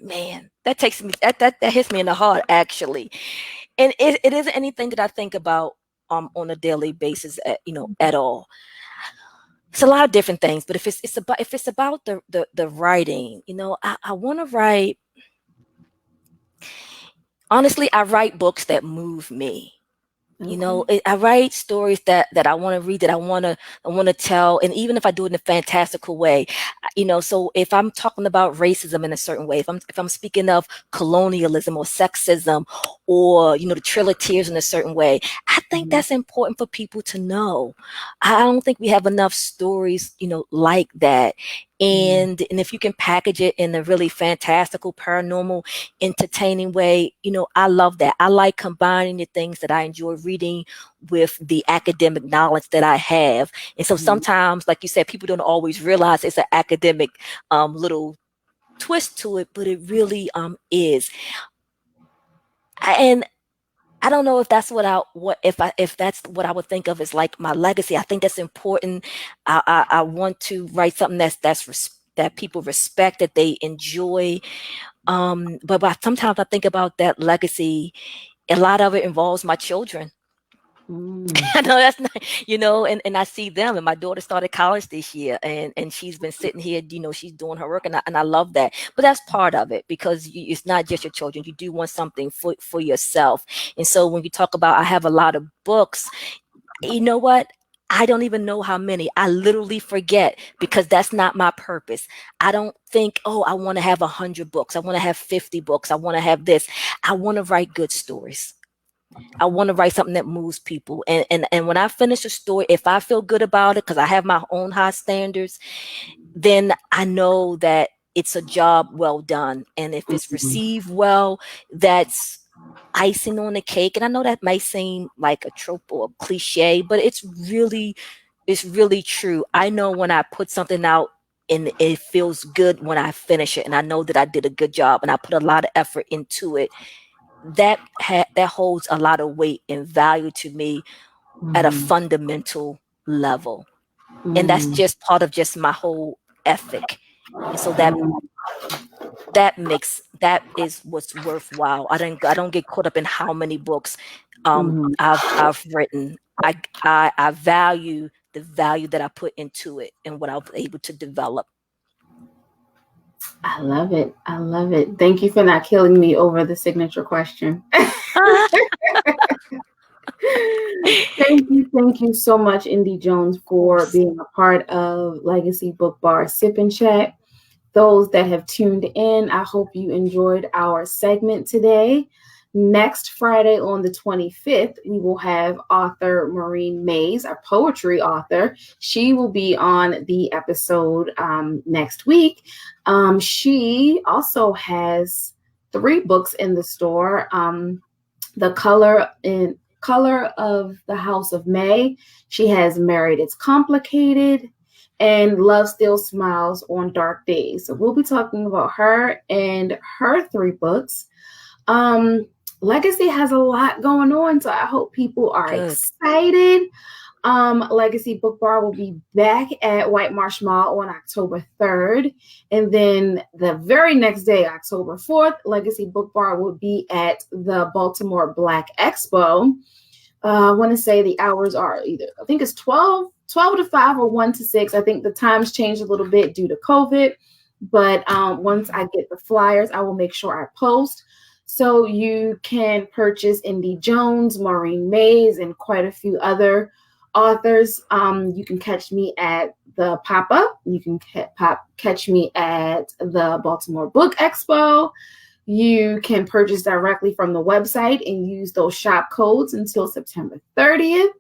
man, that hits me in the heart actually, and it isn't anything that I think about on a daily basis at all. It's a lot of different things, but if it's about the writing, I want to write. Honestly, I write books that move me. Okay. I write stories that I want to read, that I want to tell, and even if I do it in a fantastical way, So if I'm talking about racism in a certain way, if I'm speaking of colonialism or sexism, or the Trail of Tears in a certain way, I think Mhm. that's important for people to know. I don't think we have enough stories, like that. Mhm. And if you can package it in a really fantastical, paranormal, entertaining way, I love that. I like combining the things that I enjoy reading with the academic knowledge that I have. And so Mhm. sometimes, like you said, people don't always realize it's an academic little twist to it, but it really is. And I don't know if that's if that's what I would think of as like my legacy. I think that's important. I want to write something that people respect, that they enjoy. But sometimes I think about that legacy. A lot of it involves my children. Mm. I know that's not, and I see them, and my daughter started college this year, and she's been sitting here, she's doing her work, and I love that. But that's part of it, because it's not just your children. You do want something for yourself. And so when you talk about, I have a lot of books, you know what? I don't even know how many. I literally forget, because that's not my purpose. I don't think, oh, I want to have 100 books. I want to have 50 books. I want to have this. I want to write good stories. I want to write something that moves people. And when I finish a story, if I feel good about it, because I have my own high standards, then I know that it's a job well done. And if it's Mhm. received well, that's icing on the cake. And I know that may seem like a trope or a cliche, but it's really true. I know when I put something out and it feels good when I finish it, and I know that I did a good job and I put a lot of effort into it, that holds a lot of weight and value to me at a Mhm. fundamental level. And that's Mm. just part of just my whole ethic. And so that Mm. that is what's worthwhile. I don't get caught up in how many books Mhm. I've written. I value the value that I put into it and what I was able to develop. I love it. I love it. Thank you for not killing me over the signature question. Thank you so much, Indy Jones, Of for course. being a part of Legacy Book Bar Sip and Chat. Those that have tuned in, I hope you enjoyed our segment today. Next Friday on the 25th, we will have author Maureen Mays, our poetry author. She will be on the episode next week. She also has 3 books in the store. The color of the House of May. She has Married It's Complicated and Love Still Smiles on Dark Days. So we'll be talking about her and her 3 books. Um, Legacy has a lot going on, so I hope people are Good. excited. Legacy Book Bar will be back at White Marsh Mall on October 3rd. And then the very next day, October 4th, Legacy Book Bar will be at the Baltimore Black Expo. I want to say the hours are either, I think it's 12 to 5 or 1 to 6. I think the times changed a little bit due to COVID. But once I get the flyers, I will make sure I post. So you can purchase Indy Jones, Maureen Mays, and quite a few other authors. You can catch me at the pop up. You can catch me at the Baltimore Book Expo. You can purchase directly from the website and use those shop codes until September 30th.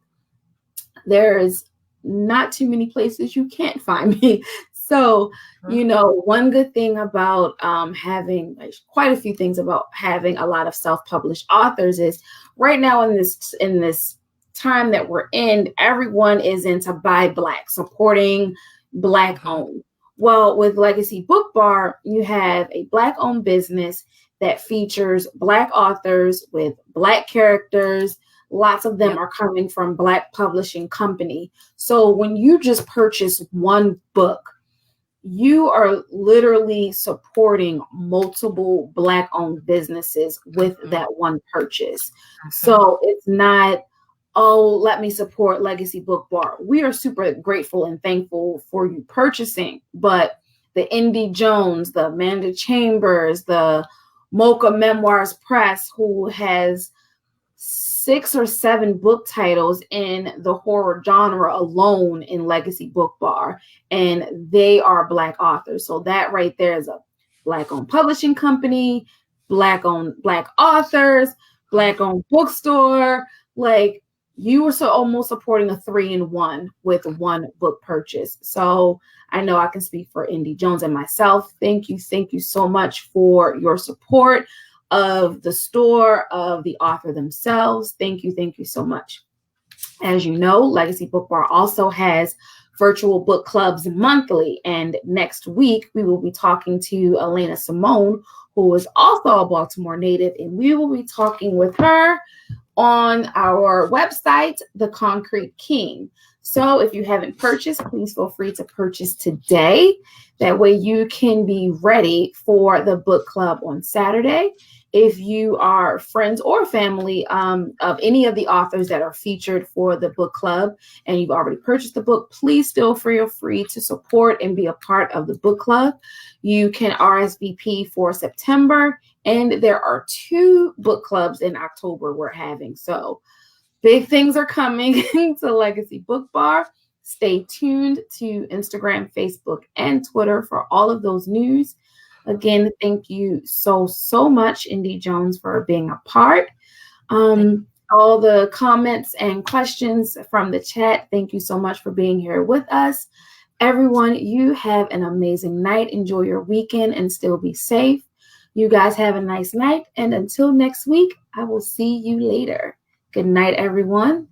There's not too many places you can't find me. So, Huh? one good thing about having, like, quite a few things about having a lot of self-published authors is right now in this time that we're in, everyone is into buy black, supporting black Mhm. owned. Well, with Legacy Book Bar, you have a black owned business that features black authors with black characters. Lots of them Yep. are coming from black publishing company. So when you just purchase one book, you are literally supporting multiple black owned businesses with Mhm. that one purchase. Mhm. So it's not oh, let me support Legacy Book Bar. We are super grateful and thankful for you purchasing, but the Indy Jones, the Amanda Chambers, the Mocha Memoirs Press, who has 6 or 7 book titles in the horror genre alone in Legacy Book Bar, and they are Black authors. So that right there is a Black-owned publishing company, Black-owned Black authors, Black-owned bookstore. Like, you were so almost supporting a 3-in-1 with one book purchase. So I know I can speak for Indy Jones and myself. Thank you so much for your support of the store, of the author themselves. Thank you so much. As you know, Legacy Book Bar also has virtual book clubs monthly. And next week, we will be talking to Elena Simone, who is also a Baltimore native, and we will be talking with her on our website, The Concrete King. So if you haven't purchased, please feel free to purchase today. That way you can be ready for the book club on Saturday. If you are friends or family of any of the authors that are featured for the book club and you've already purchased the book, please still feel free to support and be a part of the book club. You can RSVP for September, and there are 2 book clubs in October we're having. So big things are coming to Legacy Book Bar. Stay tuned to Instagram, Facebook, and Twitter for all of those news. Again, thank you so much, Indy Jones, for being a part. All the comments and questions from the chat, thank you so much for being here with us. Everyone, you have an amazing night. Enjoy your weekend and still be safe. You guys have a nice night. And until next week, I will see you later. Good night, everyone.